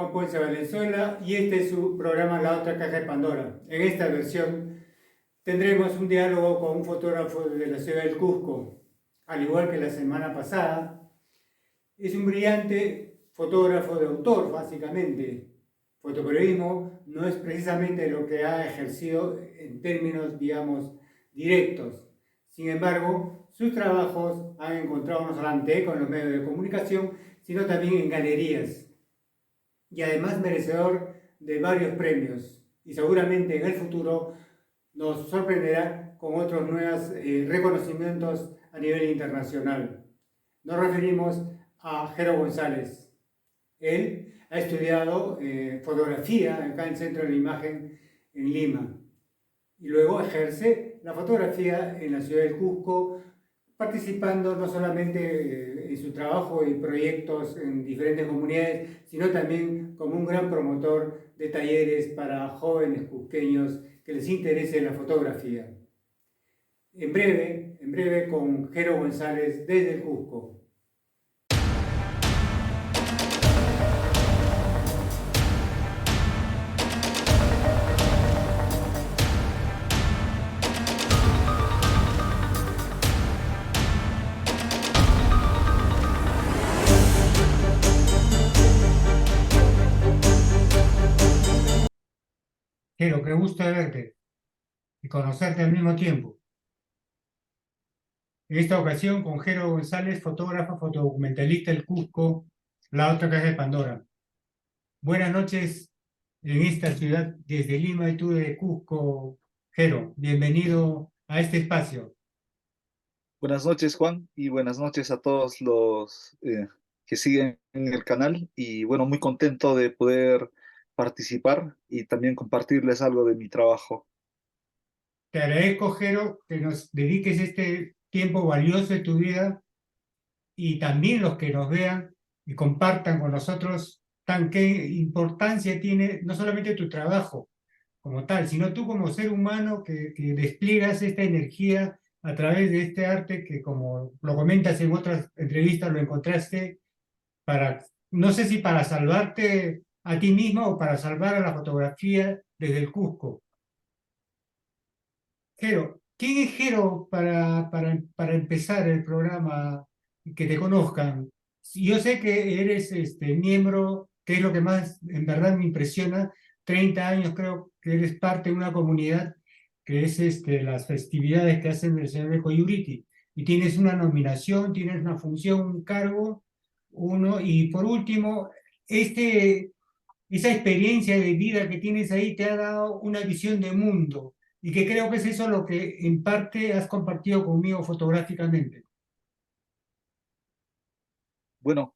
Juan Ponce Valenzuela y este es su programa La Otra Caja de Pandora. En esta versión tendremos un diálogo con un fotógrafo de la ciudad del Cusco. Al igual que la semana pasada, es un brillante fotógrafo de autor, básicamente. Fotoperiodismo no es precisamente lo que ha ejercido en términos, digamos, directos. Sin embargo, sus trabajos han encontrado no solamente eco en los medios de comunicación, sino también en galerías. Y además merecedor de varios premios. Y seguramente en el futuro nos sorprenderá con otros nuevos reconocimientos a nivel internacional. Nos referimos a Jero González. Él ha estudiado fotografía acá en el Centro de la Imagen en Lima y luego ejerce la fotografía en la ciudad del Cusco, participando no solamente en su trabajo y proyectos en diferentes comunidades, sino también como un gran promotor de talleres para jóvenes cusqueños que les interese la fotografía. En breve con Jero González desde el Cusco. Jero, qué gusto de verte y conocerte al mismo tiempo. En esta ocasión con Jero González, fotógrafo, fotodocumentalista del Cusco, La Otra Caja de Pandora. Buenas noches en esta ciudad desde Lima y tú de Cusco, Jero. Bienvenido a este espacio. Buenas noches, Juan, y buenas noches a todos los que siguen en el canal. Y bueno, muy contento de poder participar y también compartirles algo de mi trabajo. Te agradezco, Jero, que nos dediques este tiempo valioso de tu vida y también los que nos vean y compartan con nosotros tan qué importancia tiene no solamente tu trabajo como tal, sino tú como ser humano que despliegas esta energía a través de este arte que, como lo comentas en otras entrevistas, lo encontraste para, no sé si para salvarte a ti mismo o para salvar a la fotografía desde el Cusco. Jero, ¿quién es Jero para empezar el programa y que te conozcan? Yo sé que eres miembro, que es lo que más en verdad me impresiona, 30 años creo que eres parte de una comunidad que es las festividades que hacen el señor de Coyuriti. Y tienes una nominación, tienes una función, un cargo, uno, y por último, este, esa experiencia de vida que tienes ahí te ha dado una visión de mundo y que creo que es eso lo que en parte has compartido conmigo fotográficamente. Bueno,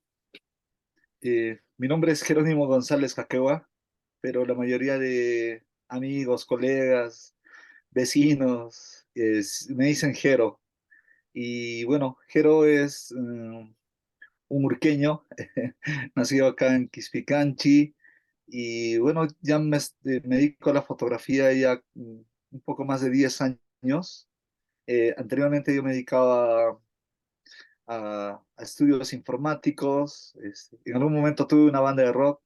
mi nombre es Jerónimo González Jaquewa, pero la mayoría de amigos, colegas, vecinos me dicen Jero. Y bueno, Jero es un urqueño, nacido acá en Quispicanchi. Y bueno, ya me dedico a la fotografía ya un poco más de 10 años. Anteriormente yo me dedicaba a estudios informáticos. En algún momento tuve una banda de rock.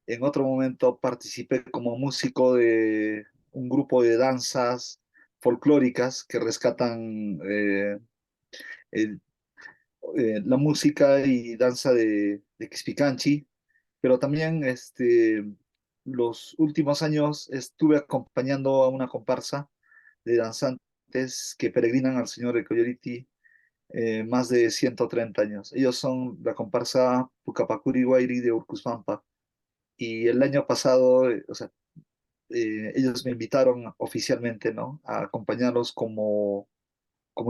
En otro momento participé como músico de un grupo de danzas folclóricas que rescatan el- la música y danza de Quispicanchi. Pero también los últimos años estuve acompañando a una comparsa de danzantes que peregrinan al Señor de Coyoliti más de 130 años. Ellos son la comparsa Pucapacuri Guairi de Urcuspampa. Y el año pasado, o sea, ellos me invitaron oficialmente, ¿no? A acompañarlos como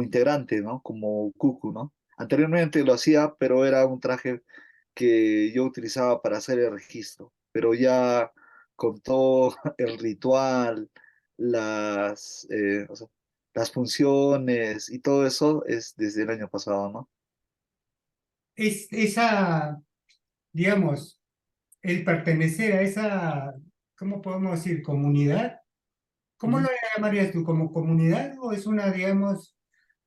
integrante, ¿no? Como cucu, ¿no? Anteriormente lo hacía, pero era un traje que yo utilizaba para hacer el registro, pero ya con todo el ritual, o sea, las funciones y todo eso es desde el año pasado, ¿no? Es esa, digamos, el pertenecer a esa, ¿cómo podemos decir? Comunidad. ¿Cómo lo Ujú. llamarías tú? ¿Como comunidad o es una, digamos,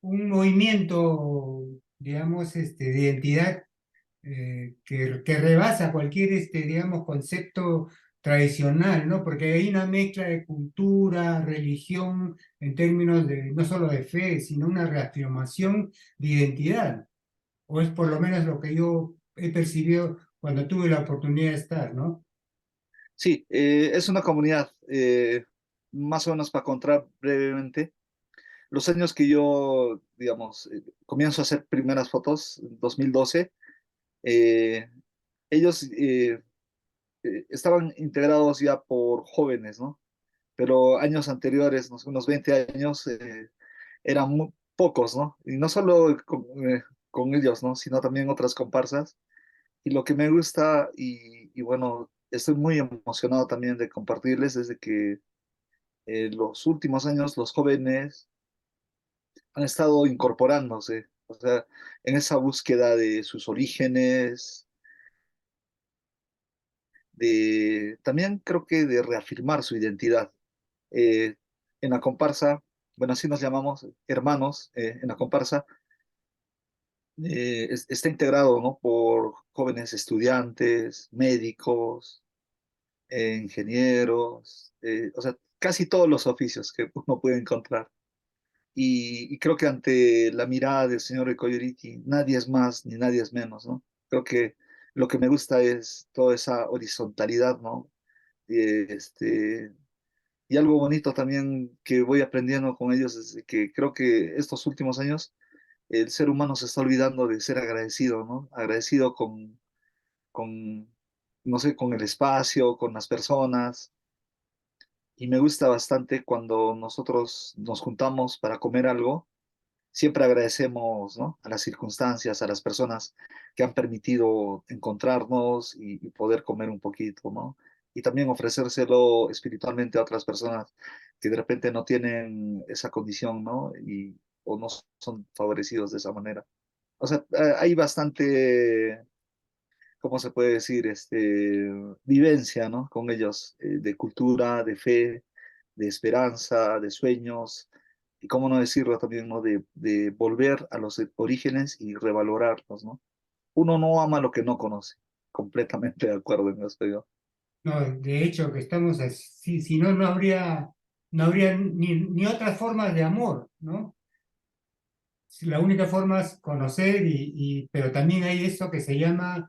un movimiento, digamos, de identidad que rebasa cualquier, digamos, concepto tradicional, ¿no? Porque hay una mezcla de cultura, religión, en términos de no solo de fe, sino una reafirmación de identidad, o es por lo menos lo que yo he percibido cuando tuve la oportunidad de estar, ¿no? Sí, es una comunidad, más o menos para contar brevemente. Los años que yo, digamos, comienzo a hacer primeras fotos, en 2012, eh, ellos estaban integrados ya por jóvenes, ¿no? Pero años anteriores, unos 20 años, eran muy pocos, ¿no? Y no solo con ellos, ¿no? Sino también otras comparsas. Y lo que me gusta, y bueno, estoy muy emocionado también de compartirles, es de que los últimos años los jóvenes han estado incorporándose, o sea, en esa búsqueda de sus orígenes, de también creo que de reafirmar su identidad. Eh, en la comparsa, bueno, así nos llamamos hermanos, en la comparsa, está integrado, ¿no? Por jóvenes estudiantes, médicos, ingenieros, o sea, casi todos los oficios que uno puede encontrar. Y creo que ante la mirada del señor Coyoriti, nadie es más ni nadie es menos, ¿no? Creo que lo que me gusta es toda esa horizontalidad, ¿no? Este, y algo bonito también que voy aprendiendo con ellos es de que creo que estos últimos años el ser humano se está olvidando de ser agradecido, ¿no? Agradecido con, no sé, con el espacio, con las personas. Y me gusta bastante cuando nosotros nos juntamos para comer algo, siempre agradecemos, ¿no? A las circunstancias, a las personas que han permitido encontrarnos y poder comer un poquito, ¿no? Y también ofrecérselo espiritualmente a otras personas que de repente no tienen esa condición, ¿no? O no son favorecidos de esa manera. O sea, hay bastante, ¿cómo se puede decir? Vivencia, ¿no? Con ellos, de cultura, de fe, de esperanza, de sueños, y cómo no decirlo también, ¿no? De volver a los orígenes y revalorarlos, ¿no? Uno no ama lo que no conoce. Completamente de acuerdo en esto yo. No, de hecho, que estamos así, si no, no habría ni otras formas de amor, ¿no? La única forma es conocer, pero también hay eso que se llama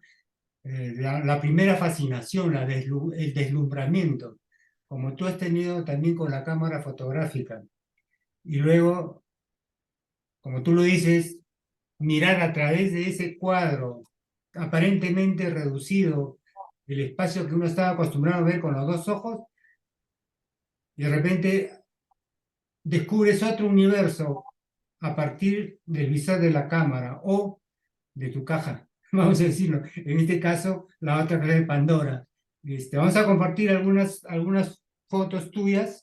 la primera fascinación, el deslumbramiento, como tú has tenido también con la cámara fotográfica. Y luego, como tú lo dices, mirar a través de ese cuadro aparentemente reducido, el espacio que uno estaba acostumbrado a ver con los dos ojos, y de repente descubres otro universo a partir del visor de la cámara o de tu caja, vamos a decirlo. En este caso, la otra caja de Pandora. Vamos a compartir algunas fotos tuyas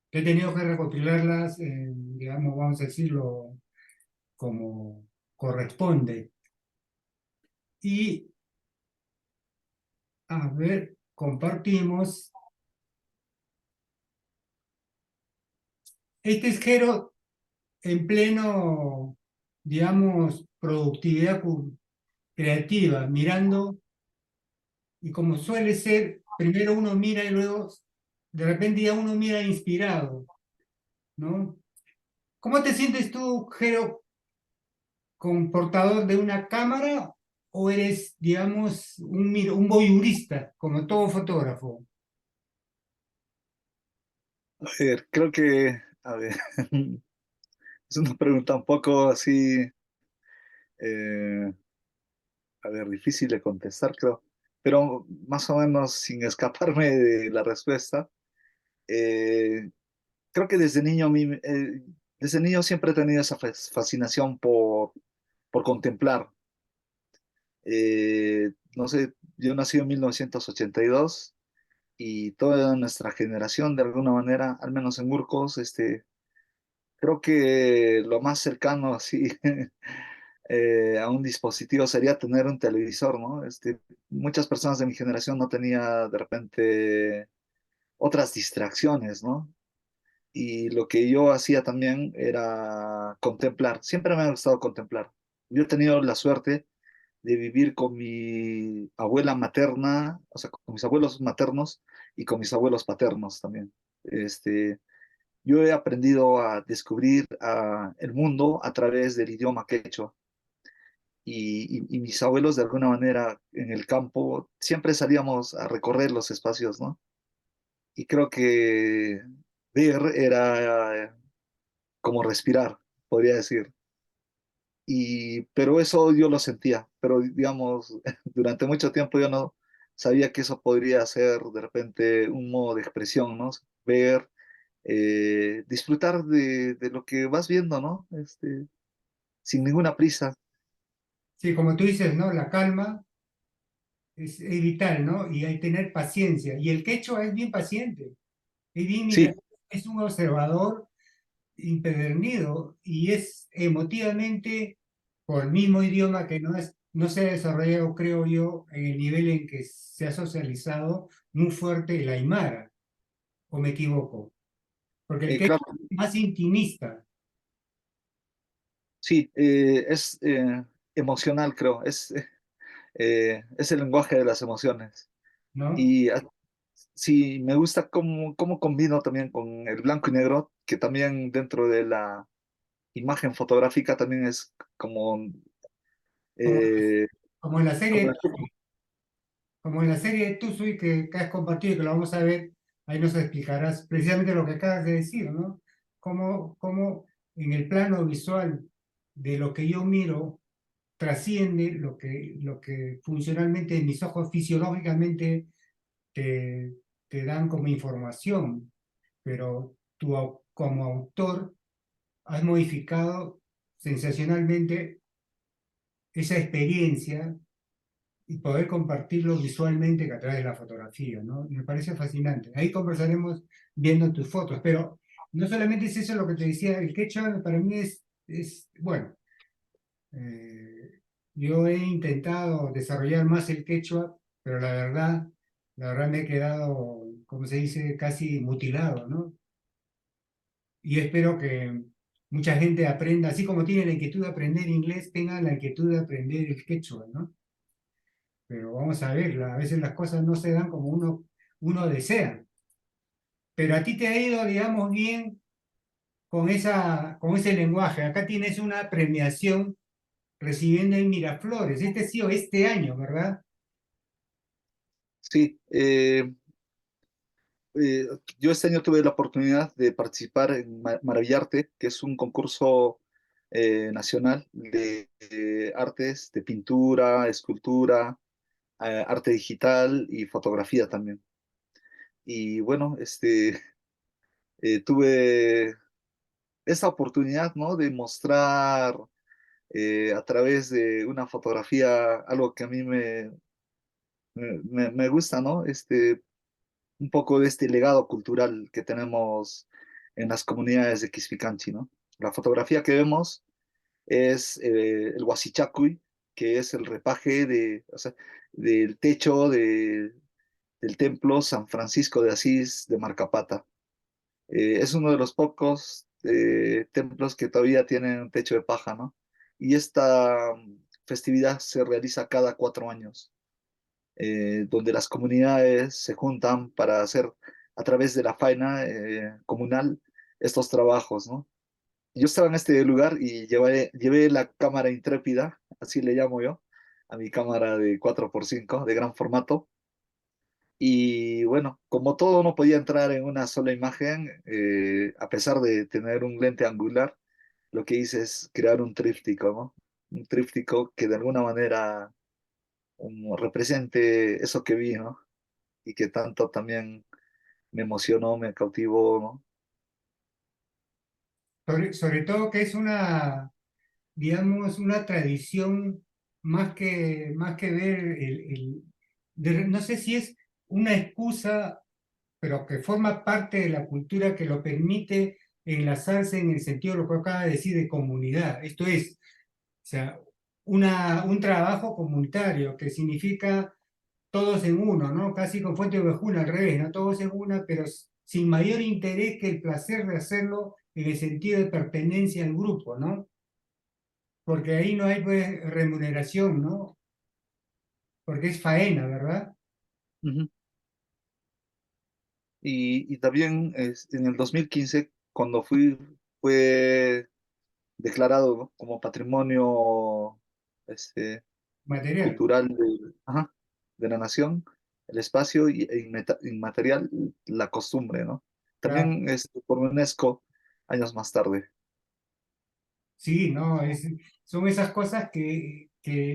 que he tenido que recopilarlas, digamos, vamos a decirlo, como corresponde. Y, a ver, compartimos. Este es Jero en pleno, digamos, productividad creativa, mirando, y como suele ser, primero uno mira y luego de repente ya uno mira inspirado, ¿no? ¿Cómo te sientes tú, Jero, con portador de una cámara o eres, digamos, un voyeurista, como todo fotógrafo? A ver, creo que, a ver, es una pregunta un poco así, eh, a ver, difícil de contestar, creo, pero más o menos sin escaparme de la respuesta. eh, Creo que desde niño siempre he tenido esa fascinación por contemplar. No sé, yo nací en 1982 y toda nuestra generación, de alguna manera, al menos en Urcos, creo que lo más cercano así a un dispositivo sería tener un televisor, ¿no? Muchas personas de mi generación no tenía de repente otras distracciones, ¿no? Y lo que yo hacía también era contemplar. Siempre me ha gustado contemplar. Yo he tenido la suerte de vivir con mi abuela materna, o sea, con mis abuelos maternos y con mis abuelos paternos también. Este, yo he aprendido a descubrir el mundo a través del idioma quechua y mis abuelos de alguna manera en el campo siempre salíamos a recorrer los espacios, ¿no? Y creo que ver era como respirar, podría decir. Pero eso yo lo sentía, pero digamos, durante mucho tiempo yo no sabía que eso podría ser de repente un modo de expresión, ¿no? Ver, disfrutar de lo que vas viendo, ¿no? Sin ninguna prisa. Sí, como tú dices, ¿no? La calma es vital, ¿no? Y hay que tener paciencia. Y el quechua es bien paciente, es bien, Sí, mira, es un observador impedernido y es emotivamente por el mismo idioma que no se ha desarrollado, creo yo, en el nivel en que se ha socializado muy fuerte el aymara, o me equivoco, porque el quechua claro, es más intimista, sí, es emocional, creo, es el lenguaje de las emociones. ¿no? Y sí, me gusta cómo combino también con el blanco y negro, que también dentro de la imagen fotográfica también es como, Como, eh, como en la como serie, como en la serie de Tuzui que has compartido y que lo vamos a ver, ahí nos explicarás precisamente lo que acabas de decir, ¿no? Cómo en el plano visual de lo que yo miro trasciende lo que funcionalmente mis ojos fisiológicamente te, te dan como información, pero tú como autor has modificado sensacionalmente esa experiencia y poder compartirlo visualmente a través de la fotografía, ¿no? Me parece fascinante. Ahí conversaremos viendo tus fotos, pero no solamente es eso lo que te decía, el quechua para mí bueno, eh, yo he intentado desarrollar más el quechua, pero la verdad me he quedado, como se dice, casi mutilado, ¿no? Y espero que mucha gente aprenda, así como tiene la inquietud de aprender inglés, tengan la inquietud de aprender el quechua, ¿no? Pero vamos a ver, a veces las cosas no se dan como uno desea. Pero a ti te ha ido, digamos, bien con ese lenguaje. Acá tienes una premiación recibiendo en Miraflores. Este ha sido este año, ¿verdad? sí, eh, yo este año tuve la oportunidad de participar en Maravillarte, que es un concurso nacional de artes, de pintura, escultura, arte digital y fotografía también. Y bueno, tuve esa oportunidad, ¿no? De mostrar a través de una fotografía algo que a mí me gusta, ¿no? Un poco de este legado cultural que tenemos en las comunidades de Quispicanchi, ¿no? La fotografía que vemos es el huasichacuy, que es el repaje o sea, del techo del templo San Francisco de Asís de Marcapata. Es uno de los pocos templos que todavía tienen un techo de paja, ¿no? Y esta festividad se realiza cada 4 años, donde las comunidades se juntan para hacer a través de la faena comunal estos trabajos, ¿no? Yo estaba en este lugar y llevé la cámara intrépida, así le llamo yo, a mi cámara de 4x5 de gran formato. Y bueno, como todo no podía entrar en una sola imagen, a pesar de tener un lente angular, lo que hice es crear un tríptico, ¿no? Un tríptico que de alguna manera represente eso que vi, ¿no? Y que tanto también me emocionó, me cautivó, ¿no? Sobre todo que es digamos, una tradición más que ver no sé si es una excusa, pero que forma parte de la cultura que lo permite enlazarse en el sentido de lo que acaba de decir de comunidad. Esto es, o sea, un trabajo comunitario que significa todos en uno, ¿no? Casi con fuente de ovejuna al revés, ¿no? Todos en una, pero sin mayor interés que el placer de hacerlo en el sentido de pertenencia al grupo, ¿no? Porque ahí no hay pues remuneración, ¿no? porque es faena, ¿verdad? Ujú. Y también en el 2015, cuando fue declarado, ¿no?, como patrimonio este, Material, cultural de la nación, el espacio inmaterial, la costumbre, ¿no? claro. También por UNESCO, años más tarde. Sí, no, son esas cosas que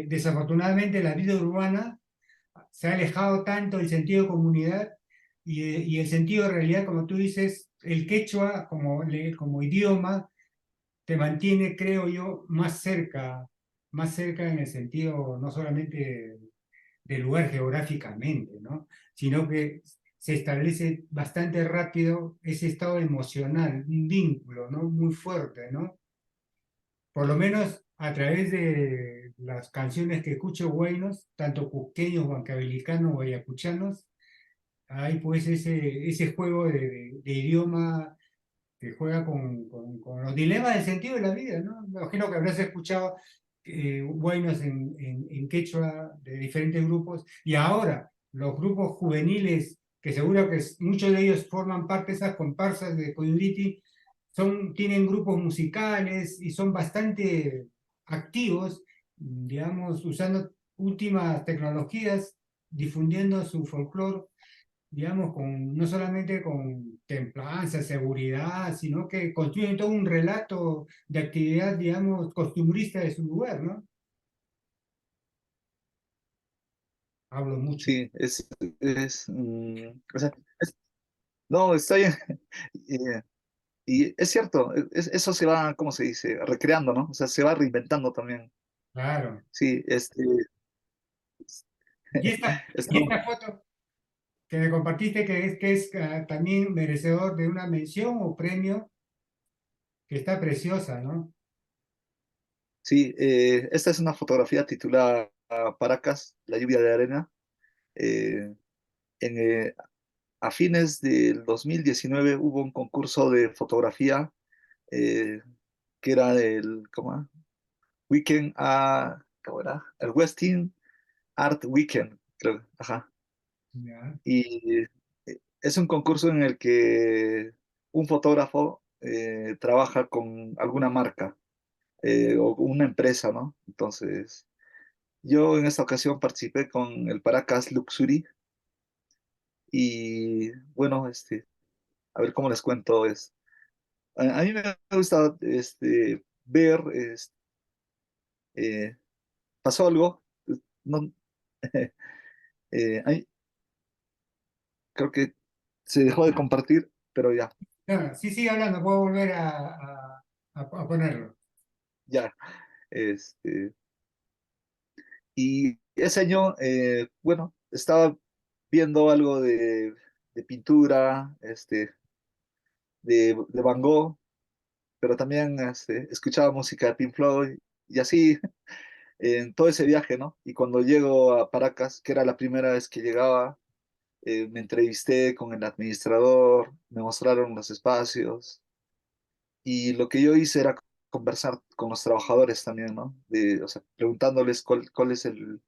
desafortunadamente la vida urbana se ha alejado tanto del sentido de comunidad y el sentido de realidad, como tú dices, el quechua como idioma te mantiene, creo yo, más cerca en el sentido no solamente del lugar geográficamente, ¿no? Sino que se establece bastante rápido ese estado emocional, un vínculo, ¿no? Muy fuerte, ¿no? Por lo menos a través de las canciones que escucho buenos, tanto cusqueños, huancavelicanos o ayacuchanos, hay pues ese juego de idioma que juega con los dilemas del sentido de la vida, ¿no? Me imagino que habrás escuchado buenos en quechua de diferentes grupos y ahora los grupos juveniles, que seguro que muchos de ellos forman parte de esas comparsas de Coyuliti, tienen grupos musicales y son bastante activos, digamos, usando últimas tecnologías, difundiendo su folclore, digamos, no solamente con templanza, seguridad, sino que construyen todo un relato de actividad, digamos, costumbrista de su lugar, ¿no? Hablo mucho. Sí, o sea, no, está bien. Y es cierto, eso se va, ¿cómo se dice? Recreando, ¿no? O sea, se va reinventando también. Claro. Sí, Y esta, es y como- esta foto que me compartiste, que es también merecedor de una mención o premio, que está preciosa, ¿no? sí, esta es una fotografía titulada Paracas, la lluvia de arena. Eh, en, a fines del 2019 hubo un concurso de fotografía eh, que era ¿cómo? Weekend, ¿cómo era? El Westin Art Weekend, creo. Ajá. Ya. Y es un concurso en el que un fotógrafo trabaja con alguna marca o una empresa, ¿no? Entonces, yo en esta ocasión participé con el Paracas Luxury y bueno, a ver cómo les cuento es. A mí me gusta ver, eh, pasó algo, no, ahí creo que se dejó de compartir, pero ya, No, sí, sigue hablando, puedo volver a ponerlo. ya. Este, y ese año, bueno, estaba viendo algo de pintura, de Van Gogh, pero también escuchaba música de Pink Floyd y así en todo ese viaje, ¿no? Y cuando llego a Paracas, que era la primera vez que llegaba, me entrevisté con el administrador, me mostraron los espacios y lo que yo hice era conversar con los trabajadores también, ¿no? O sea, preguntándoles cuál es el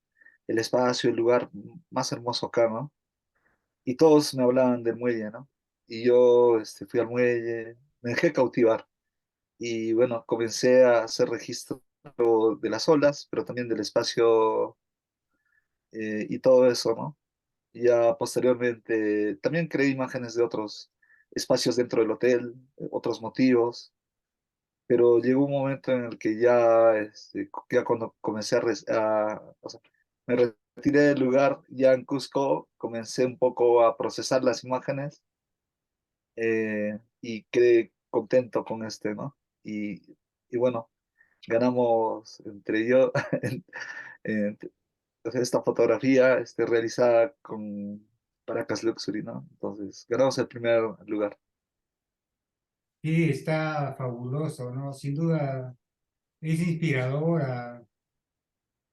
espacio, el lugar más hermoso acá, ¿no? Y todos me hablaban del muelle, ¿no? Y yo fui al muelle, me dejé cautivar y bueno, comencé a hacer registro de las olas, pero también del espacio y todo eso, ¿no? Y ya posteriormente también creé imágenes de otros espacios dentro del hotel, otros motivos, pero llegó un momento en el que ya cuando comencé o sea, me retiré del lugar, ya en Cusco, comencé un poco a procesar las imágenes y quedé contento con ¿no? Y bueno, ganamos entre yo, en- esta fotografía realizada con Paracas Luxury, ¿no? Entonces, ganamos el primer lugar. Sí, está fabuloso, ¿no? Sin duda es inspiradora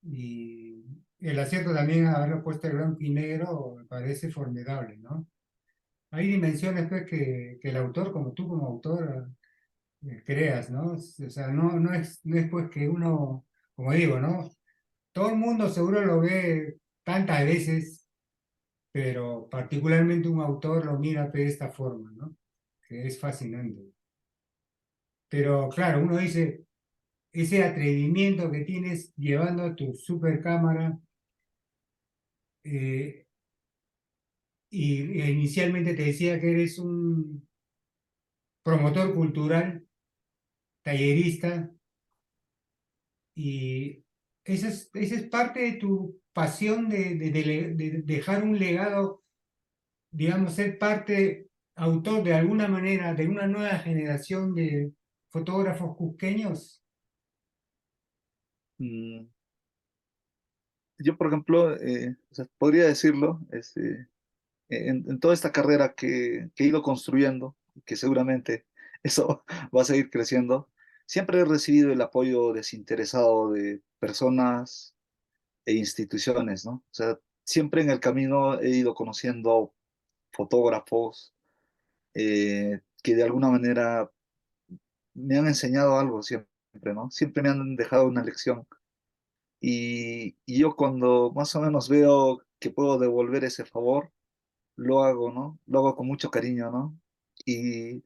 y el acierto también a haberlo puesto en blanco y negro me parece formidable, ¿no? Hay dimensiones pues que el autor, como tú como autor, creas, ¿no? O sea, no es pues que uno, como digo, ¿no? Todo el mundo seguro lo ve tantas veces, pero particularmente un autor lo mira de esta forma, ¿no? Que es fascinante. Pero claro, uno dice, ese atrevimiento que tienes llevando tu super cámara, eh, inicialmente te decía que eres un promotor cultural, tallerista, y esa es parte de tu pasión de dejar un legado, digamos, ser parte, autor de alguna manera de una nueva generación de fotógrafos cusqueños. Mm, yo, por ejemplo, o sea, podría decirlo, en toda esta carrera que he ido construyendo, que seguramente eso va a seguir creciendo, siempre he recibido el apoyo desinteresado de personas e instituciones, ¿no? O sea, siempre en el camino he ido conociendo fotógrafos que de alguna manera me han enseñado algo siempre, ¿no? Siempre me han dejado una lección. Y yo cuando más o menos veo que puedo devolver ese favor, lo hago, ¿no? Lo hago con mucho cariño, ¿no? Y,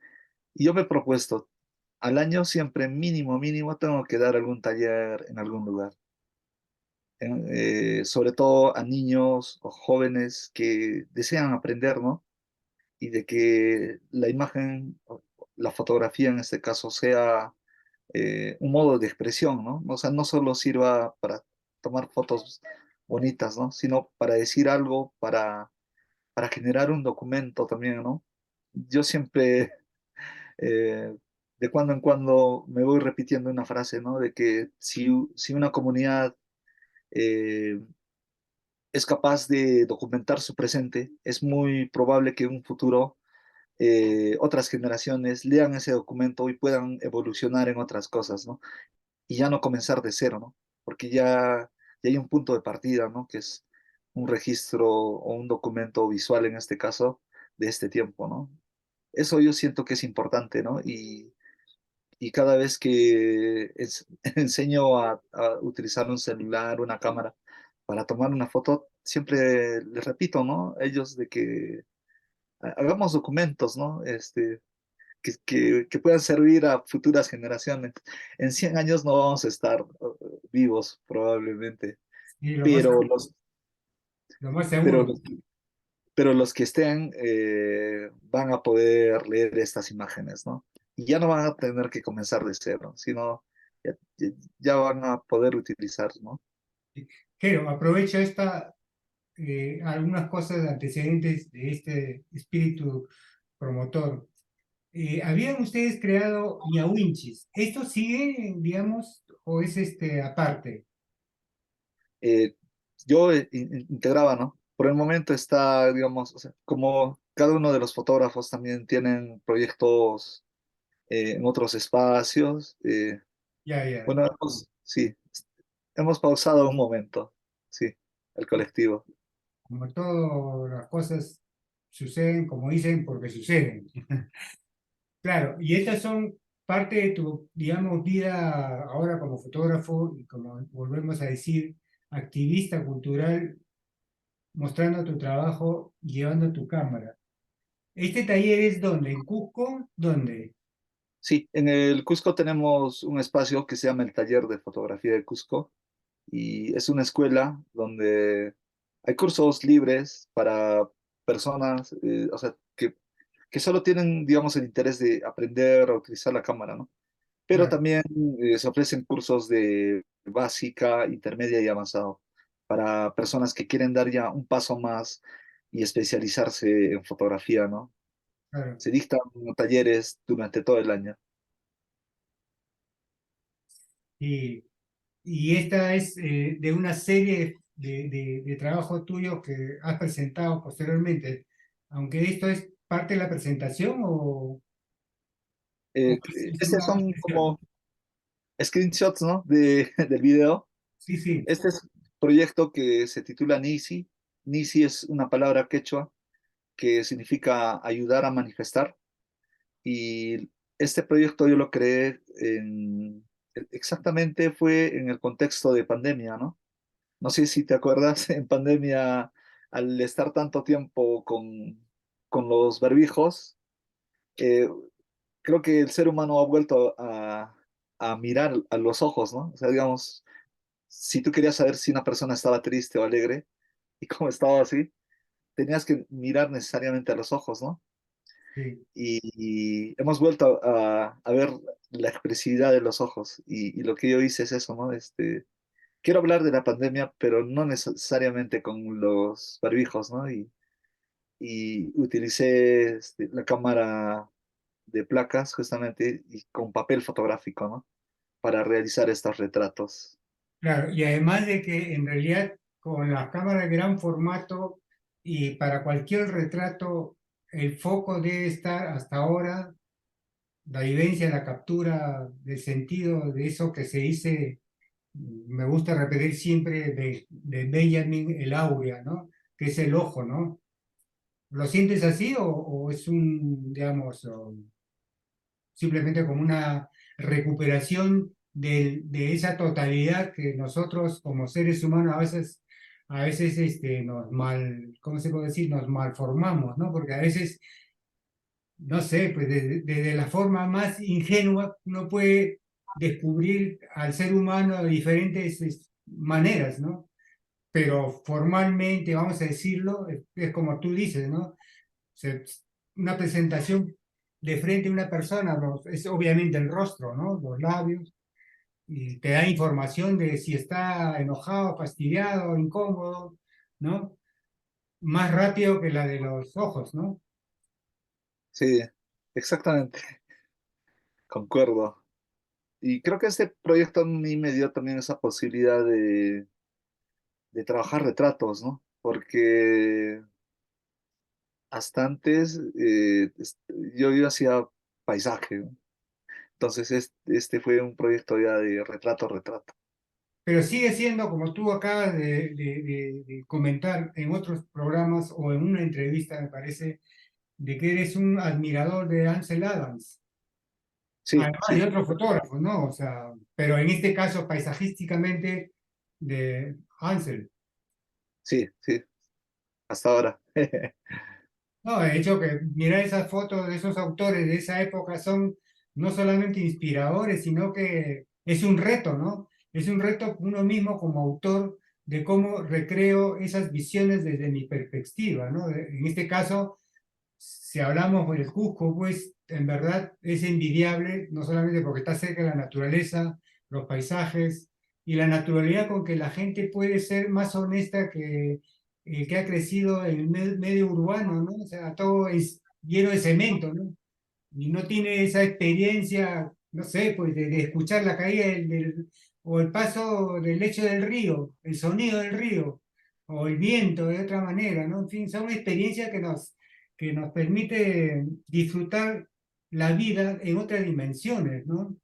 y yo me he propuesto, al año siempre mínimo, mínimo, tengo que dar algún taller en algún lugar. Sobre todo a niños o jóvenes que desean aprender, ¿no? Y de que la imagen, o la fotografía en este caso, sea un modo de expresión, ¿no? O sea, no solo sirva para tomar fotos bonitas, ¿no? Sino para decir algo, para generar un documento también, ¿no? Yo siempre, eh, de cuando en cuando, me voy repitiendo una frase, ¿no? De que si una comunidad eh, es capaz de documentar su presente, es muy probable que en un futuro otras generaciones lean ese documento y puedan evolucionar en otras cosas, ¿no? Y ya no comenzar de cero, ¿no? Porque ya hay un punto de partida, ¿no? Que es un registro o un documento visual en este caso de este tiempo, ¿no? Eso yo siento que es importante, ¿no? Y cada vez que enseño a utilizar un celular, una cámara para tomar una foto, siempre les repito, ¿no? A ellos de que hagamos documentos, ¿no? Que puedan servir a futuras generaciones. En 100 años no vamos a estar vivos probablemente, Y pero lo más pero seguro. los, pero los que estén van a poder leer estas imágenes, ¿no? Y ya no van a tener que comenzar de cero, sino ya, ya van a poder utilizar, ¿no? Pero aprovecho algunas cosas antecedentes de este espíritu promotor. Habían ustedes creado ñawinchis. ¿Esto sigue, digamos, o es aparte? Eh, yo integraba, ¿no? Por el momento está, digamos, o sea, como cada uno de los fotógrafos también tienen proyectos en otros espacios. Ya, ya. Bueno, sí, hemos pausado un momento, sí, el colectivo. Como todas las cosas suceden, como dicen, porque suceden. Claro, y estas son parte de tu, digamos, vida ahora como fotógrafo y como volvemos a decir, activista cultural, mostrando tu trabajo, llevando tu cámara. ¿Este taller es dónde? ¿En Cusco? ¿Dónde? Sí, en el Cusco tenemos un espacio que se llama el Taller de Fotografía de Cusco y es una escuela donde hay cursos libres para personas, o sea, que solo tienen, digamos, el interés de aprender a utilizar la cámara, ¿no? Pero Claro, también se ofrecen cursos de básica, intermedia y avanzado para personas que quieren dar ya un paso más y especializarse en fotografía, ¿no? claro. Se dictan talleres durante todo el año. Y, y esta es de una serie de trabajos tuyos que has presentado posteriormente. Aunque esto es parte de la presentación o es Estos una son sesión. como screenshots, ¿no? Del video. Sí, sí, Este es un proyecto que se titula Nisi. Nisi es una palabra quechua que significa ayudar a manifestar. Y este proyecto yo lo creé exactamente fue en el contexto de pandemia, ¿no? No sé si te acuerdas, en pandemia, al estar tanto tiempo con los barbijos, eh, creo que el ser humano ha vuelto a mirar a los ojos, ¿no? O sea, digamos, si tú querías saber si una persona estaba triste o alegre y cómo estaba así, tenías que mirar necesariamente a los ojos, ¿no? Sí. Y hemos vuelto a ver la expresividad de los ojos y lo que yo hice es eso, ¿no? Quiero hablar de la pandemia, pero no necesariamente con los barbijos, ¿no? Y utilicé la cámara de placas justamente y con papel fotográfico, ¿no? Para realizar estos retratos. Claro, y además de que en realidad con las cámaras de gran formato y para cualquier retrato el foco debe estar hasta ahora, la vivencia, la captura del sentido de eso que se dice, me gusta repetir siempre de Benjamin el áurea, ¿no? Que es el ojo, ¿no? ¿Lo sientes así o es un, digamos, o simplemente como una recuperación de esa totalidad que nosotros como seres humanos a veces nos mal, ¿cómo se puede decir? Nos malformamos, ¿no? Porque a veces, no sé, pues desde la forma más ingenua uno puede descubrir al ser humano de diferentes maneras, ¿no? Pero formalmente, vamos a decirlo, es como tú dices, ¿no? Se- una presentación de frente a una persona, es obviamente el rostro, ¿no? Los labios, y te da información de si está enojado, fastidiado, incómodo, ¿no? Más rápido que la de los ojos, ¿no? Sí, exactamente, concuerdo. Y creo que este proyecto a mí me dio también esa posibilidad de trabajar retratos, ¿no? Porque hasta antes yo hacía paisaje, ¿no? Entonces este fue un proyecto ya de retrato, retrato. Pero sigue siendo, como tú acabas de comentar en otros programas o en una entrevista, me parece, de que eres un admirador de Ansel Adams. Sí, Además de sí, otros fotógrafos, ¿no? O sea, pero en este caso paisajísticamente de Hansel. sí, sí, hasta ahora. No, de hecho que mirar esas fotos de esos autores de esa época son no solamente inspiradores, sino que es un reto, ¿no? Es un reto uno mismo como autor de cómo recreo esas visiones desde mi perspectiva, ¿no? En este caso, si hablamos del Cusco, pues en verdad es envidiable, no solamente porque está cerca de la naturaleza, los paisajes y la naturalidad con que la gente puede ser más honesta que el que ha crecido en el medio urbano, ¿no? O sea, todo es lleno de cemento, ¿no? Y no tiene esa experiencia, no sé, pues de escuchar la caída o el paso del lecho del río, el sonido del río, o el viento de otra manera, ¿no? En fin, son experiencias que nos permite disfrutar la vida en otras dimensiones, ¿no?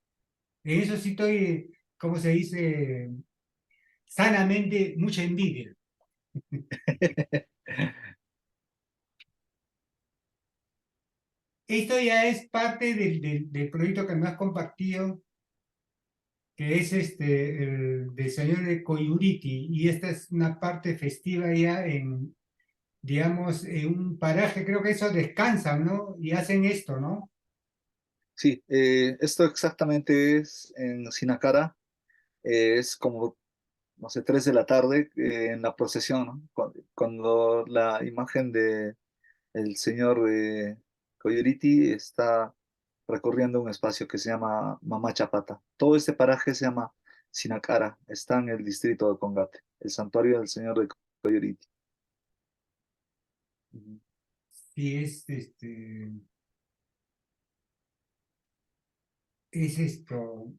En eso sí estoy, como se dice, sanamente mucha envidia. Esto ya es parte del proyecto que me has compartido, que es el del señor de Coyuriti, y esta es una parte festiva ya en, digamos, en un paraje, creo que eso descansan, ¿no? Y hacen esto, ¿no? Sí, esto exactamente es en Sinacara, es como, no sé, 3 de la tarde en la procesión, ¿no? Cuando la imagen de el señor Coyuriti está recorriendo un espacio que se llama Mamá Chapata. Todo este paraje se llama Sinacara, está en el distrito de Congate, el santuario del señor de Coyuriti. Ujú. Y es esto,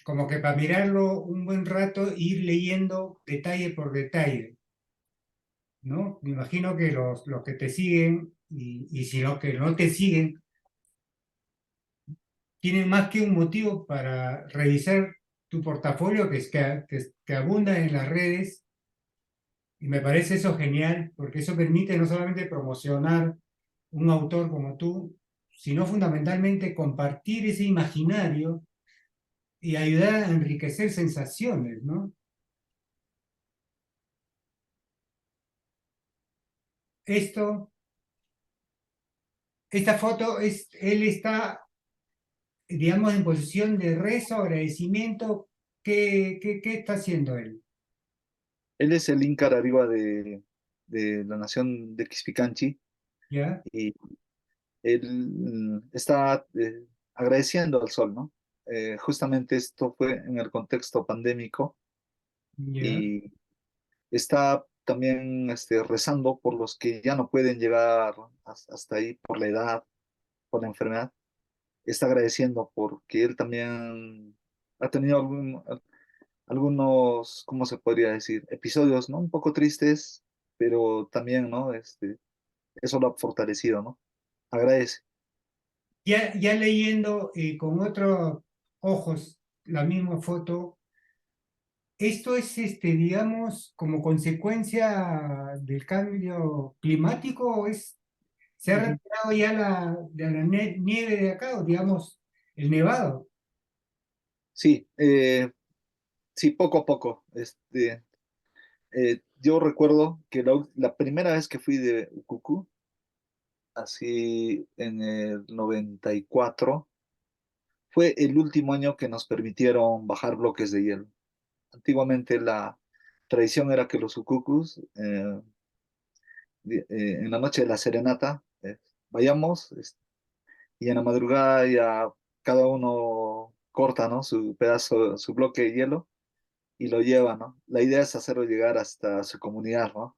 como que para mirarlo un buen rato, ir leyendo detalle por detalle, ¿no? Me imagino que los que te siguen, y si los que no te siguen, tienen más que un motivo para revisar tu portafolio, que, es que abunda en las redes, y me parece eso genial, porque eso permite no solamente promocionar un autor como tú, sino fundamentalmente compartir ese imaginario y ayudar a enriquecer sensaciones, ¿no? esto, esta foto, él está, digamos, en posición de rezo, agradecimiento. ¿Qué está haciendo él? Él es el Inca Arriba de la nación de Quispicanchi ¿Ya? y él está agradeciendo al sol, ¿no? Justamente esto fue en el contexto pandémico ¿Ya? y está también rezando por los que ya no pueden llegar hasta ahí por la edad, por la enfermedad. Está agradeciendo porque él también ha tenido algunos, ¿cómo se podría decir? Episodios, ¿no? Un poco tristes, pero también, ¿no? Eso lo ha fortalecido, ¿no? Agradece. Ya leyendo con otros ojos la misma foto, esto es, digamos, como consecuencia del cambio climático, o se ha Ujú. retirado ya de la nieve de acá, o digamos, el nevado. Sí, sí, poco a poco. Yo recuerdo que la primera vez que fui de Ukuku, así en el 94, fue el último año que nos permitieron bajar bloques de hielo. Antiguamente la tradición era que los Ukukus, en la noche de la serenata, vayamos y en la madrugada ya cada uno corta, ¿no? Su pedazo, su bloque de hielo y lo lleva, ¿no? La idea es hacerlo llegar hasta su comunidad, ¿no?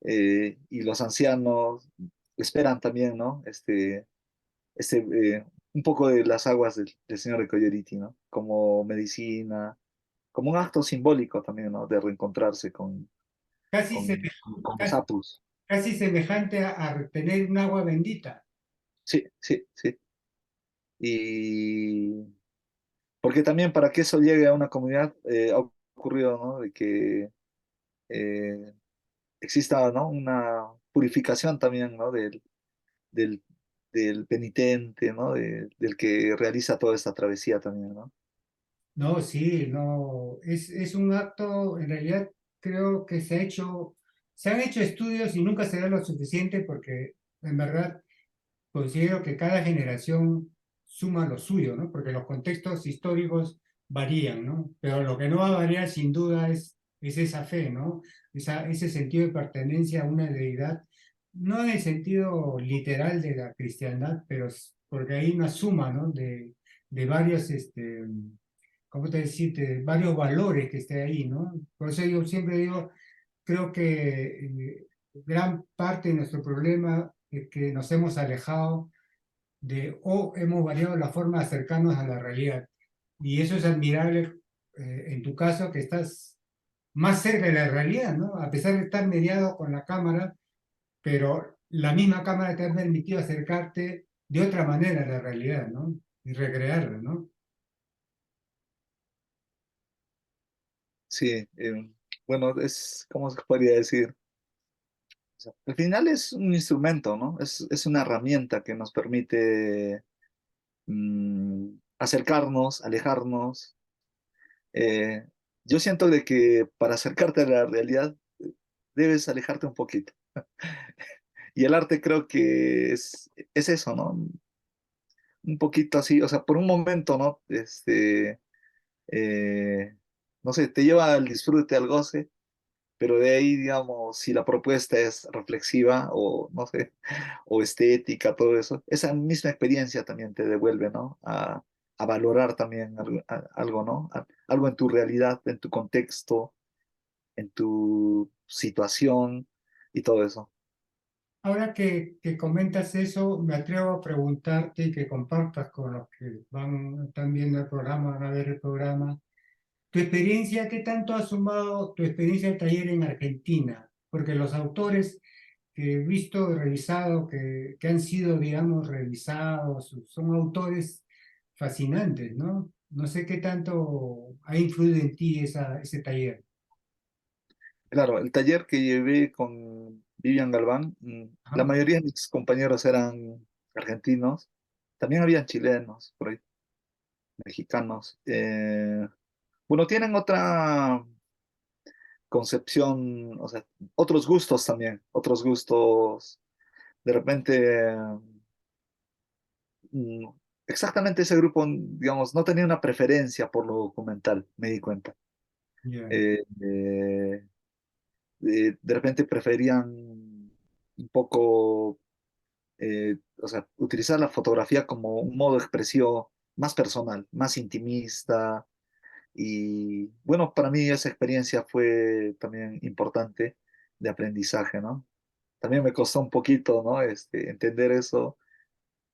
Y los ancianos esperan también, ¿no? Este, un poco de las aguas del señor de Coyoriti, ¿no? Como medicina, como un acto simbólico también, ¿no? De reencontrarse Casi, con los casi, apus. casi semejante a tener un agua bendita. Sí, sí, sí. Y porque también para que eso llegue a una comunidad ha ocurrido, ¿no? De que eh, exista, ¿no? Una purificación también, ¿no? Del, del penitente, ¿no? Del que realiza toda esta travesía también, ¿no? No, sí, no, es un acto, en realidad creo que se han hecho estudios y nunca se da lo suficiente porque en verdad considero que cada generación suma lo suyo, ¿no? Porque los contextos históricos varían, ¿no? Pero lo que no va a variar sin duda es esa fe, ¿no? Ese sentido de pertenencia a una deidad, no en el sentido literal de la cristiandad, pero porque hay una suma, ¿no? De varios, ¿cómo te decirte? Varios valores que esté ahí, ¿no? Por eso yo siempre digo, creo que gran parte de nuestro problema es que nos hemos alejado o hemos variado la forma de acercarnos a la realidad. Y eso es admirable en tu caso, que estás más cerca de la realidad, ¿no? A pesar de estar mediado con la cámara, pero la misma cámara te ha permitido acercarte de otra manera a la realidad, ¿no? Y recrearla, ¿no? Sí, bueno, ¿cómo se podría decir? O sea, al final es un instrumento, ¿no? Es una herramienta que nos permite acercarnos, alejarnos. Eh, yo siento de que para acercarte a la realidad debes alejarte un poquito. Y el arte creo que es eso, ¿no? Un poquito así, o sea, por un momento, ¿no? Eh, no sé, te lleva al disfrute, al goce, pero de ahí, digamos, si la propuesta es reflexiva o, no sé, o estética, todo eso, esa misma experiencia también te devuelve, ¿no? A valorar también algo, ¿no? Algo en tu realidad, en tu contexto, en tu situación y todo eso. Ahora que comentas eso, me atrevo a preguntarte y que compartas con los que están viendo el programa, van a ver el programa. ¿Tu experiencia, qué tanto ha sumado tu experiencia de taller en Argentina? Porque los autores que he visto, revisado, que han sido, digamos, revisados, son autores fascinantes, ¿no? No sé qué tanto ha influido en ti ese taller. Claro, el taller que llevé con Vivian Galván, la Ajá. mayoría de mis compañeros eran argentinos, también habían chilenos, por ahí, mexicanos. Bueno, tienen concepción, o sea, otros gustos también, otros gustos. De repente, mm, exactamente ese grupo, digamos, no tenía una preferencia por lo documental, me di cuenta. Ya. Eh, eh, de repente preferían un poco, o sea, utilizar la fotografía como un modo expresivo más personal, más intimista. Y bueno, para mí esa experiencia fue también importante de aprendizaje, ¿no? También me costó un poquito, ¿no? Entender eso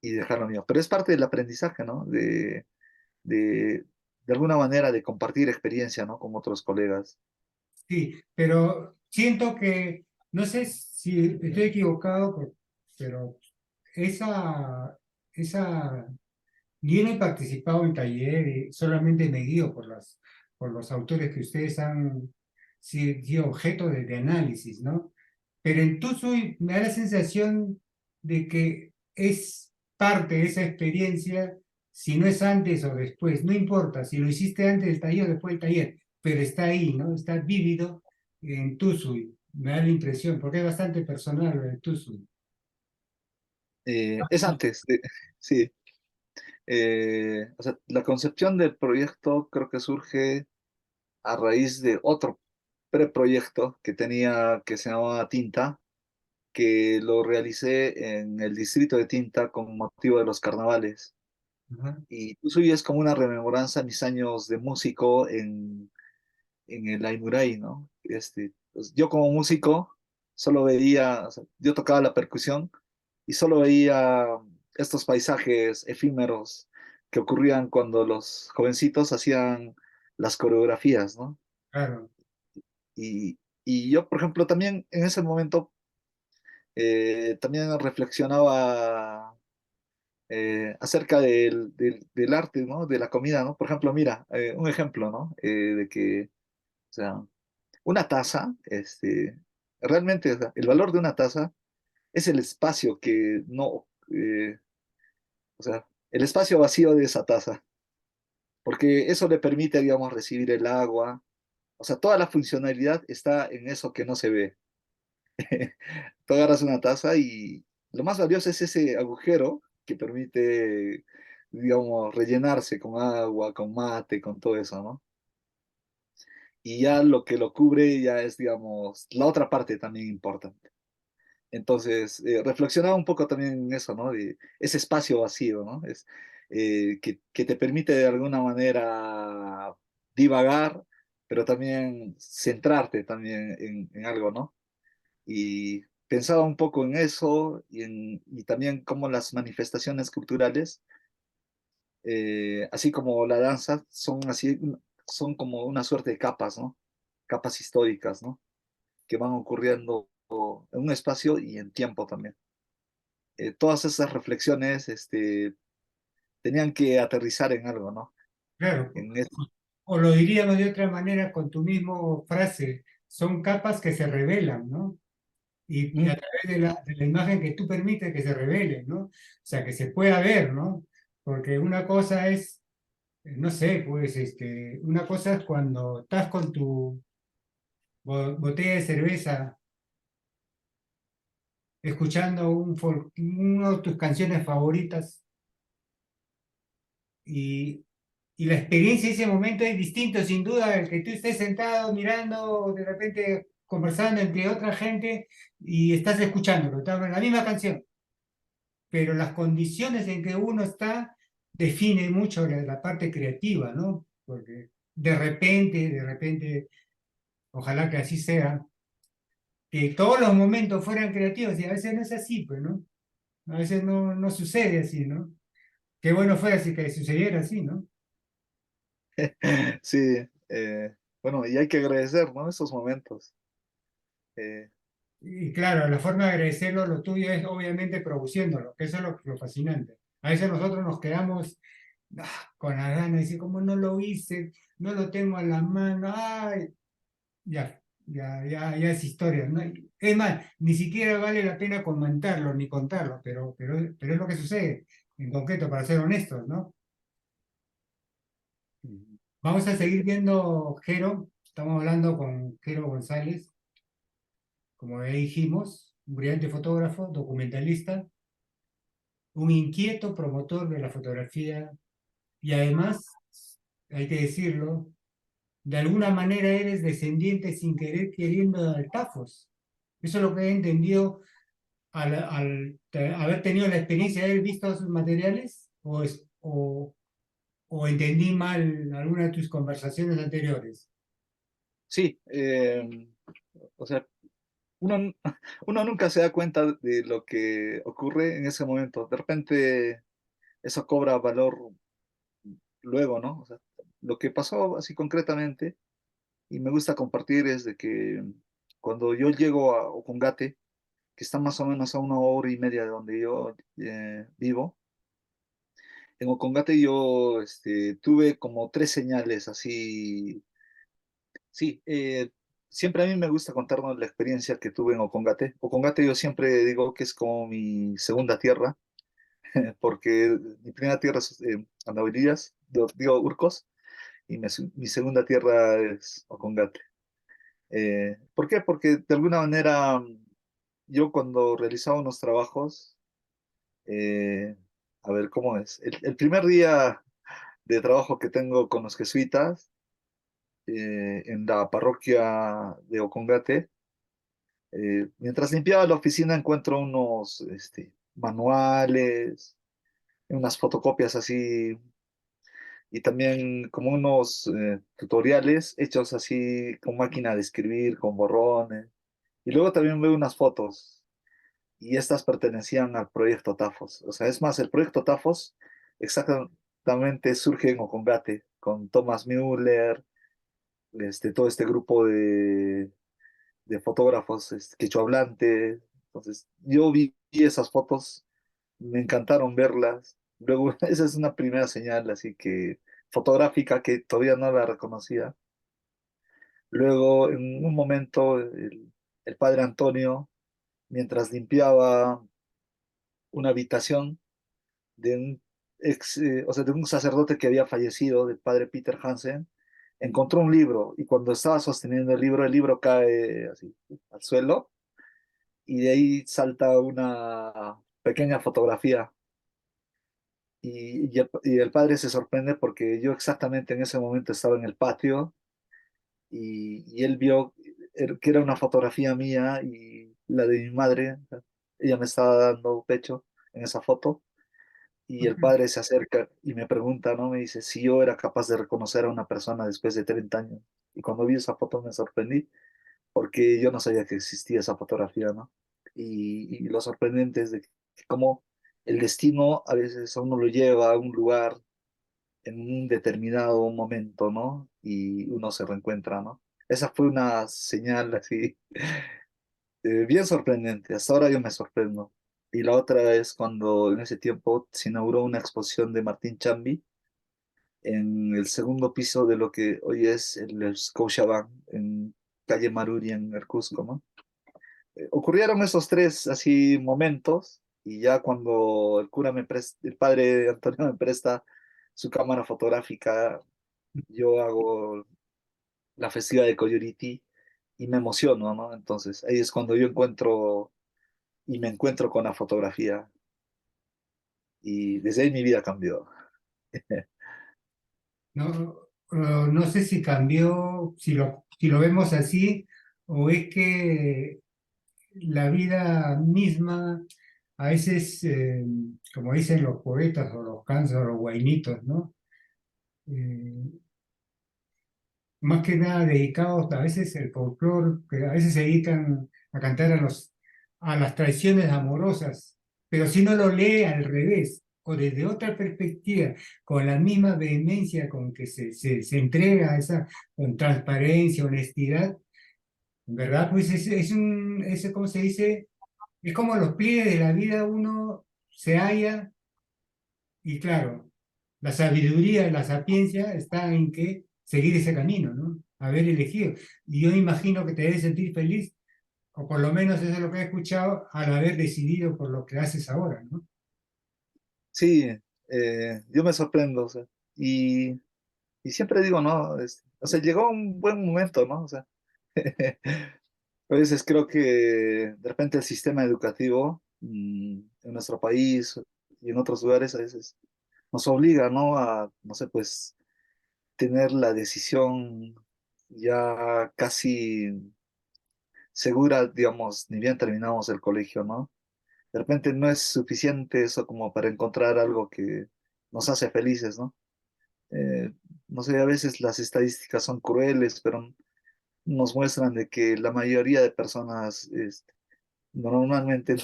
y dejarlo mío. Pero es parte del aprendizaje, ¿no? De, de alguna manera de compartir experiencia, ¿no? Con otros colegas. Sí, pero siento que, no sé si estoy equivocado, pero esa, yo no he participado en talleres, solamente me guío por los autores que ustedes han sido objeto de análisis, ¿no? Pero en Tuzui me da la sensación de que es parte de esa experiencia, si no es antes o después, no importa si lo hiciste antes del taller o después del taller, pero está ahí, ¿no? Está vívido en Tuzui, me da la impresión, porque es bastante personal lo de Tuzui. Es antes, sí. O sea, la concepción del proyecto creo que surge a raíz de otro preproyecto que tenía que se llamaba Tinta, que lo realicé en el distrito de Tinta con motivo de los carnavales. Ajá, Y Ushuaia es como una rememoranza a mis años de músico en el Aimuray, ¿no? Pues, yo como músico solo veía, o sea, yo tocaba la percusión y solo veía estos paisajes efímeros que ocurrían cuando los jovencitos hacían las coreografías, ¿no? claro, Y yo, por ejemplo, también en ese momento también reflexionaba acerca del arte, ¿no? De la comida, ¿no? Por ejemplo, mira, un ejemplo, ¿no? De que, o sea, una taza, realmente, o sea, el valor de una taza es el espacio que no, o sea, el espacio vacío de esa taza, porque eso le permite, digamos, recibir el agua, o sea, toda la funcionalidad está en eso que no se ve. Tú agarras una taza y lo más valioso es ese agujero que permite, digamos, rellenarse con agua, con mate, con todo eso, ¿no? Y ya lo que lo cubre ya es, digamos, la otra parte también importante. Entonces, reflexionaba un poco también en eso, ¿no? De ese espacio vacío, ¿no? Que te permite de alguna manera divagar, pero también centrarte también en algo, ¿no? Y pensaba un poco en eso y también cómo las manifestaciones culturales, así como la danza, son como una suerte de capas, ¿no? Capas históricas, ¿no? Que van ocurriendo en un espacio y en tiempo también. Todas esas reflexiones, tenían que aterrizar en algo, ¿no? claro. En es- O lo diríamos de otra manera con tu mismo frase, son capas que se revelan, ¿no? Y a Mm, través de la imagen que tú permites que se revele, ¿no? O sea, que se pueda ver, ¿no? Porque una cosa es, no sé, pues, una cosa es cuando estás con tu botella de cerveza escuchando una de tus canciones favoritas y, y la experiencia de ese momento es distinto, sin duda, el que tú estés sentado mirando, de repente conversando entre otra gente y estás escuchando, la misma canción, pero las condiciones en que uno está definen mucho la parte creativa, ¿no? Porque de repente, ojalá que así sea, que todos los momentos fueran creativos y a veces no es así, pues, ¿no? A veces no sucede así, ¿no? Qué bueno fuera si que sucediera así, ¿no? sí, bueno, y hay que agradecer, ¿no? Esos momentos. Eh, Y claro, la forma de agradecerlo, lo tuyo es obviamente produciéndolo, que eso es lo fascinante. A veces nosotros nos quedamos con la gana de decir, como no lo hice, no lo tengo a la mano, ay, ya es historia, ¿no? Es más, ni siquiera vale la pena comentarlo ni contarlo, pero es lo que sucede, en concreto, para ser honestos, ¿no? Vamos a seguir viendo, Jero. Estamos hablando con Jero González, como ya dijimos, un brillante fotógrafo, documentalista, un inquieto promotor de la fotografía y además, hay que decirlo, de alguna manera eres descendiente sin querer queriendo de Tafos. Eso es lo que he entendido haber tenido la experiencia de haber visto sus materiales o entendí mal alguna de tus conversaciones anteriores. Sí, o sea, uno, uno nunca se da cuenta de lo que ocurre en ese momento. De repente eso cobra valor luego, ¿no? O sea, lo que pasó así concretamente, y me gusta compartir, es de que cuando yo llego a Ocongate, que está más o menos a 1 hora y media de donde yo vivo, en Ocongate yo tuve como tres señales así. Sí, siempre a mí me gusta contarnos la experiencia que tuve en Ocongate. Ocongate yo siempre digo que es como mi segunda tierra, porque mi primera tierra es Andahuaylas, digo Urcos, y mi segunda tierra es Ocongate. ¿Por qué? Porque de alguna manera yo cuando realizaba unos trabajos, eh, a ver, ¿cómo es? El primer día de trabajo que tengo con los jesuitas, en la parroquia de Ocongate, mientras limpiaba la oficina encuentro unos manuales, unas fotocopias así, y también como unos tutoriales hechos así con máquina de escribir, con borrones. Y luego también veo unas fotos, y estas pertenecían al proyecto Tafos. O sea, es más, el proyecto Tafos exactamente surge en Ocongate, con Thomas Müller, todo este grupo de fotógrafos quechohablantes. Entonces, yo vi esas fotos, me encantaron verlas. Luego, esa es una primera señal, así que fotográfica que todavía no la reconocía. Luego, en un momento, el padre Antonio, mientras limpiaba una habitación de un o sea, de un sacerdote que había fallecido, del padre Peter Hansen, encontró un libro y cuando estaba sosteniendo el libro cae así al suelo y de ahí salta una pequeña fotografía y el padre se sorprende porque yo exactamente en ese momento estaba en el patio y él vio que era una fotografía mía y la de mi madre. Ella me estaba dando pecho en esa foto y el padre se acerca y me pregunta, ¿no? Me dice si yo era capaz de reconocer a una persona después de 30 años. Y cuando vi esa foto me sorprendí porque yo no sabía que existía esa fotografía, ¿no? Y lo sorprendente es de que cómo el destino a veces a uno lo lleva a un lugar en un determinado momento, ¿no? Y uno se reencuentra, ¿no? Esa fue una señal así, bien sorprendente. Hasta ahora yo me sorprendo. Y la otra es cuando en ese tiempo se inauguró una exposición de Martín Chambi en el segundo piso de lo que hoy es el Scotiabank, en calle Maruri, en el Cusco, ¿no? Ocurrieron esos tres así momentos y ya cuando el padre Antonio me presta su cámara fotográfica, yo hago la festiva de Coyuriti y me emociono, ¿no? Entonces ahí es cuando yo encuentro y me encuentro con la fotografía y desde ahí mi vida cambió. No, no sé si cambió, si lo vemos así, o es que la vida misma, a veces, como dicen los poetas o los cansos o los guainitos, ¿no? Eh, Más que nada dedicados a veces el folclore, que a veces se dedican a cantar a las traiciones amorosas, pero si uno lo lee al revés o desde otra perspectiva, con la misma vehemencia con que se entrega a esa, con transparencia, honestidad, en verdad, pues ¿cómo se dice? Es como los pliegues de la vida uno se halla y claro, la sabiduría, la sapiencia está en que seguir ese camino, ¿no? Haber elegido. Y yo imagino que te debes sentir feliz, o por lo menos eso es lo que he escuchado, al haber decidido por lo que haces ahora, ¿no? Sí, yo me sorprendo, o sea, y siempre digo, ¿no? o sea, llegó un buen momento, ¿no? O sea, a veces creo que de repente el sistema educativo en nuestro país y en otros lugares a veces nos obliga, ¿no? A, no sé, pues tener la decisión ya casi segura, digamos, ni bien terminamos el colegio, ¿no? De repente no es suficiente eso como para encontrar algo que nos hace felices, ¿no? Eh, no sé, a veces las estadísticas son crueles, pero nos muestran de que la mayoría de personas normalmente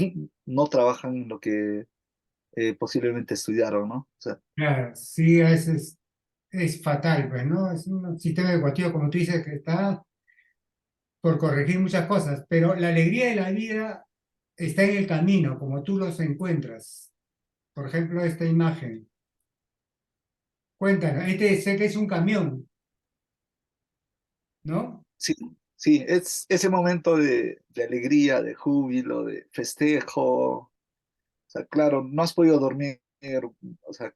no trabajan en lo que posiblemente estudiaron, ¿no? O sea, Claro, sí, a veces es fatal, pues, ¿no? Es un sistema educativo, como tú dices, que está por corregir muchas cosas, pero la alegría de la vida está en el camino, como tú los encuentras. Por ejemplo, esta imagen. Cuéntanos, este sé que es un camión, ¿no? sí, sí, es ese momento de alegría, de júbilo, de festejo. O sea, claro, no has podido dormir, o sea,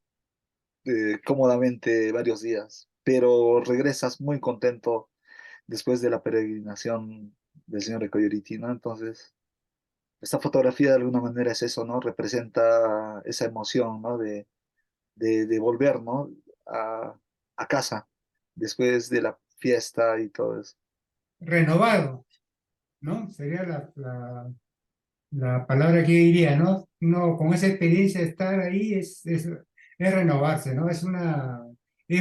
cómodamente varios días, pero regresas muy contento después de la peregrinación del señor de Coyoliti, ¿no? Entonces, esta fotografía de alguna manera es eso, ¿no? Representa esa emoción, ¿no? De volver, ¿no? A, a casa después de la fiesta y todo eso. Renovado, ¿no? Sería la palabra que yo diría, ¿no? No, con esa experiencia de estar ahí es renovarse, ¿no? Es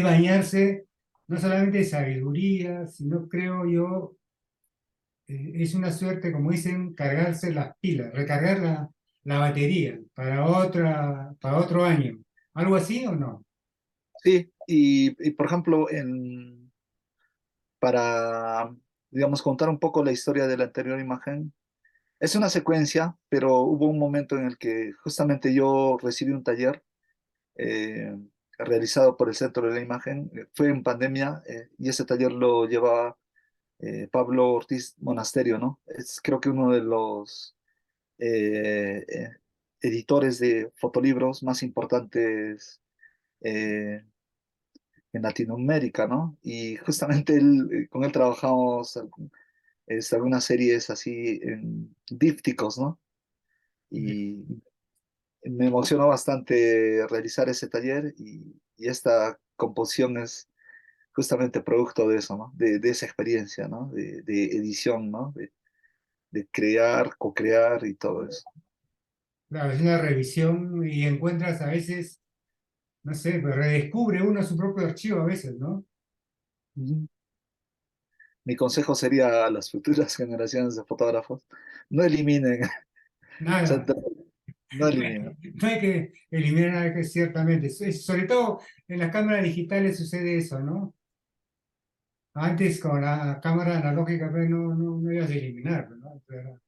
bañarse no solamente de sabiduría, sino creo yo, es una suerte, como dicen, cargarse las pilas, recargar la batería para otro año. ¿Algo así o no? Sí, y por ejemplo, para, digamos, contar un poco la historia de la anterior imagen, es una secuencia, pero hubo un momento en el que justamente yo recibí un taller eh, realizado por el Centro de la Imagen. Fue en pandemia y ese taller lo llevaba Pablo Ortiz Monasterio, ¿no? Es creo que uno de los eh, eh, editores de fotolibros más importantes eh, en Latinoamérica, ¿no? Y justamente con él trabajamos algunas series así en dípticos, ¿no? Y me emocionó bastante realizar ese taller y esta composición es justamente producto de eso, ¿no? De esa experiencia, ¿no? De edición, ¿no? De crear, co-crear y todo eso. Claro, es una revisión y encuentras a veces, no sé, pues redescubre uno su propio archivo a veces, ¿no? Ujú. Mi consejo sería a las futuras generaciones de fotógrafos, no eliminen, o sea, Nada. no eliminen. No hay que eliminar nada que ciertamente. Sobre todo en las cámaras digitales sucede eso, ¿no? Antes con la cámara analógica pues, no ibas a eliminar, ¿no? Eso era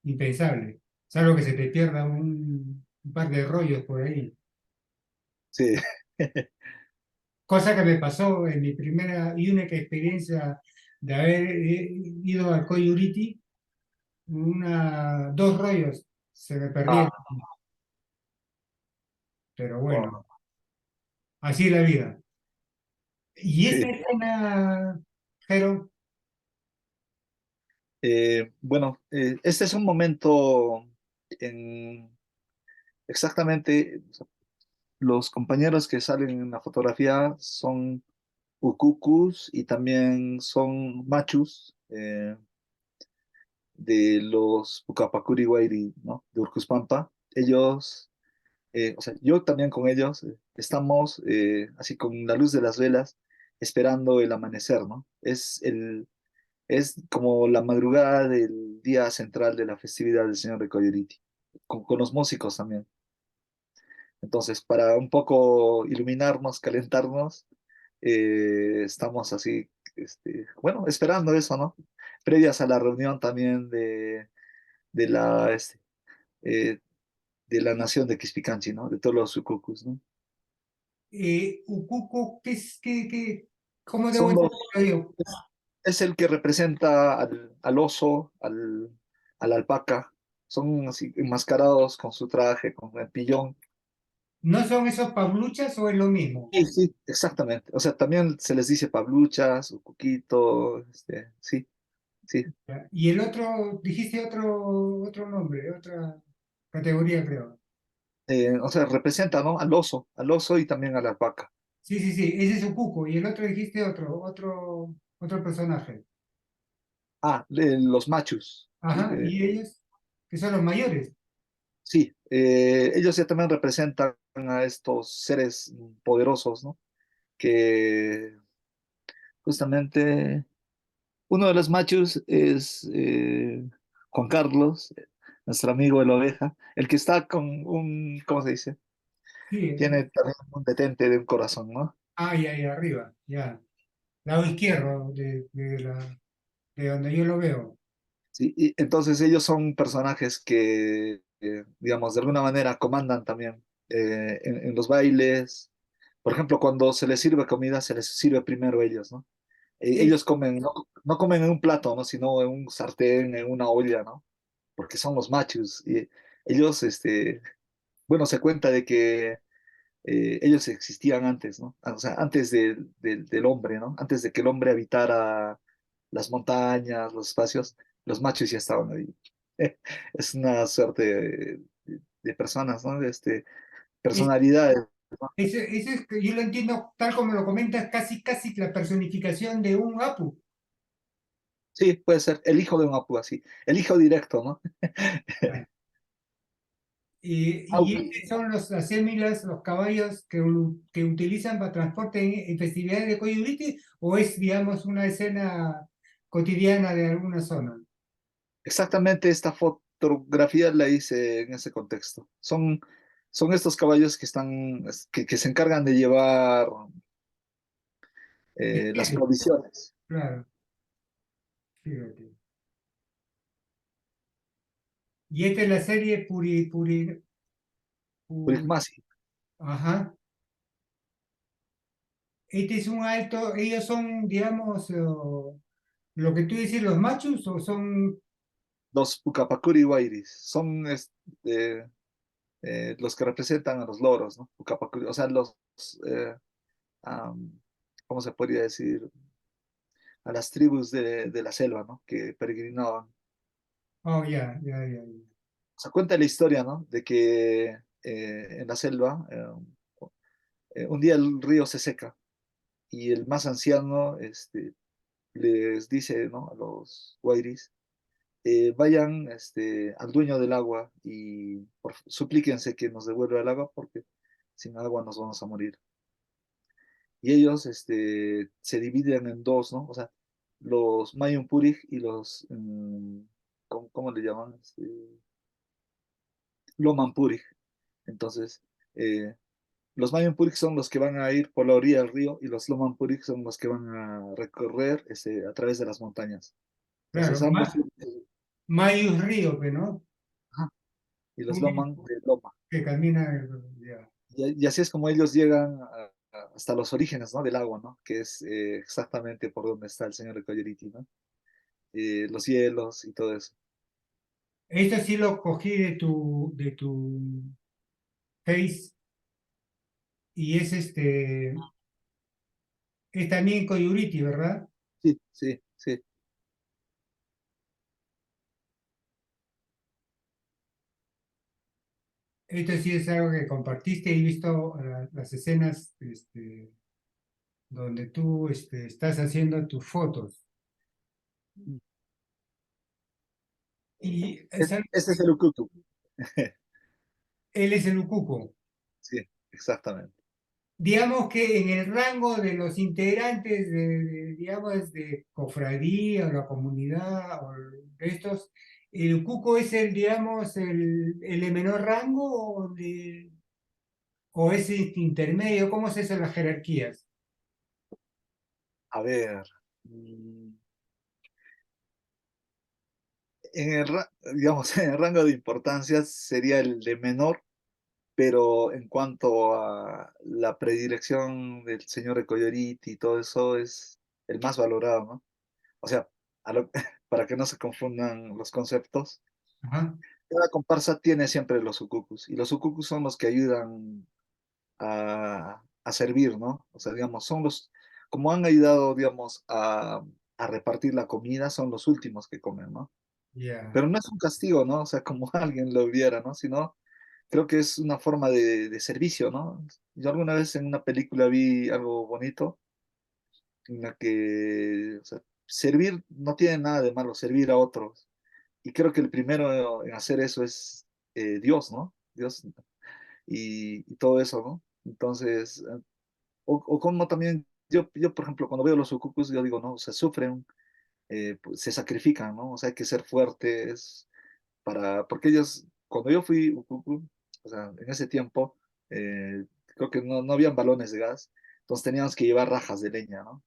impensable. Salvo que se te pierda un par de rollos por ahí. Sí, Cosa que me pasó en mi primera y única experiencia de haber ido al Coyuriti, dos rollos se me perdieron, ah, pero bueno, wow, así es la vida. Y sí. esta escena, Jero, Bueno, este es un momento en exactamente los compañeros que salen en la fotografía son ukukus y también son machus de los Pucapacuri Guairi, ¿no? De Urcuspampa. Ellos, o sea, yo también con ellos estamos así con la luz de las velas esperando el amanecer, ¿no? Es como la madrugada del día central de la festividad del Señor de Coyoliti, con los músicos también. Entonces, para un poco iluminarnos, calentarnos, estamos así, bueno, esperando eso, ¿no? Previas a la reunión también de eh, de la nación de Quispicanchi, ¿no? De todos los sucucus, ¿no? Ukuko, ¿cómo debo Son entenderlo yo? es el que representa al oso, a la alpaca. Son así enmascarados con su traje, con el pillón. ¿No son esos pabluchas o es lo mismo? Sí, sí, exactamente. O sea, también se les dice pabluchas o cuquito, sí, sí. ¿Ya? Y el otro, dijiste otro nombre, otra categoría, creo. O sea, representa, ¿no? Al oso y también a la alpaca. Sí, sí, sí, ese es un cuco. Y el otro dijiste otro personaje. Ah, los machos. Ajá, y ellos, que son los mayores. Sí, ellos ya también representan a estos seres poderosos, ¿no? Que justamente uno de los machos es Juan Carlos, nuestro amigo de la oveja, el que está con un, ¿cómo se dice? Sí, Tiene también un detente de un corazón, ¿no? ahí, ahí arriba, ya. Lado izquierdo de donde yo lo veo. Sí, y entonces ellos son personajes que, digamos, de alguna manera comandan también en los bailes. Por ejemplo, cuando se les sirve comida, se les sirve primero a ellos, ¿no? Sí, Ellos comen, no, no comen en un plato, ¿no? Sino en un sartén, en una olla, ¿no? Porque son los machos. Y ellos, bueno, se cuenta de que ellos existían antes, ¿no? O sea, antes del hombre, ¿no? Antes de que el hombre habitara las montañas, los espacios, los machos ya estaban ahí. Es una suerte de personas, ¿no? es, Personalidades. ese es que yo lo entiendo tal como lo comentas, casi, casi la personificación de un Apu. Sí, puede ser el hijo de un Apu, así. El hijo directo, ¿no? Y Aunque, estos son los acémilas, los caballos que utilizan para transporte en festividades de Coyuliti, o es, digamos, una escena cotidiana de alguna zona. exactamente esta fotografía la hice en ese contexto. Son estos caballos que están, que se encargan de llevar las Bien, provisiones. claro, fíjate. Y esta es la serie Pu- Purigmasi. ajá. Este es un alto, ellos son, digamos, lo que tú dices, los machos, o son, Los Pucapacuri Wairis son los que representan a los loros, ¿no? Pucapacuri, o sea, eh, am, ¿cómo se podría decir? A las tribus de la selva, ¿no? Que peregrinaban. oh, ya, ya, ya, ya. O sea, cuenta la historia, ¿no? De que en la selva, un día el río se seca y el más anciano les dice, ¿no? A los Wairis, vayan al dueño del agua y suplíquense que nos devuelva el agua porque sin agua nos vamos a morir. Y ellos se dividen en dos, ¿no? O sea, los Mayun Purig y los, ¿cómo le llaman? Loman Purig. Entonces, eh, los Mayun Purig son los que van a ir por la orilla del río y los Loman Purig son los que van a recorrer a través de las montañas. Claro, Entonces, ambos, Mayus Río, que no, ajá, y los Muy Loman de Loma. que camina, ya. Y así es como ellos llegan hasta los orígenes, ¿no? Del agua, ¿no? Que es exactamente por donde está el señor de Coyeriti, ¿no? Los hielos y todo eso. Esto sí lo cogí de tu Face y es también Coyuriti, ¿verdad? Sí, sí, sí. Esto sí es algo que compartiste y visto las escenas donde tú estás haciendo tus fotos. Y Ese es el Ukutu. él es el Ucuco. Sí, exactamente. Digamos que en el rango de los integrantes digamos, de cofradía o la comunidad o de estos, el cuco es el, digamos, el de menor rango o es intermedio, ¿cómo es eso en las jerarquías? A ver, digamos, en el rango de importancia sería el de menor, pero en cuanto a la predilección del señor de Coyoriti y todo eso es el más valorado, ¿no? O sea, para que no se confundan los conceptos, Ajá, cada comparsa tiene siempre los ukukus y los ukukus son los que ayudan, a servir, ¿no? O sea, digamos, como han ayudado, digamos, a repartir la comida, son los últimos que comen, ¿no? Ya. Pero no es un castigo, ¿no? O sea, como alguien lo viera, ¿no? Sino creo que es una forma de servicio, ¿no? Yo alguna vez en una película vi algo bonito en la que, o sea, servir no tiene nada de malo, servir a otros. Y creo que el primero en hacer eso es Dios, ¿no? Dios y todo eso, ¿no? Entonces, o como también, yo, por ejemplo, cuando veo los ukukus, yo digo, no, o sea, sufren, pues, se sacrifican, ¿no? O sea, hay que ser fuertes porque ellos, cuando yo fui ukuku, o sea, en ese tiempo, creo que no habían balones de gas, entonces teníamos que llevar rajas de leña, ¿no?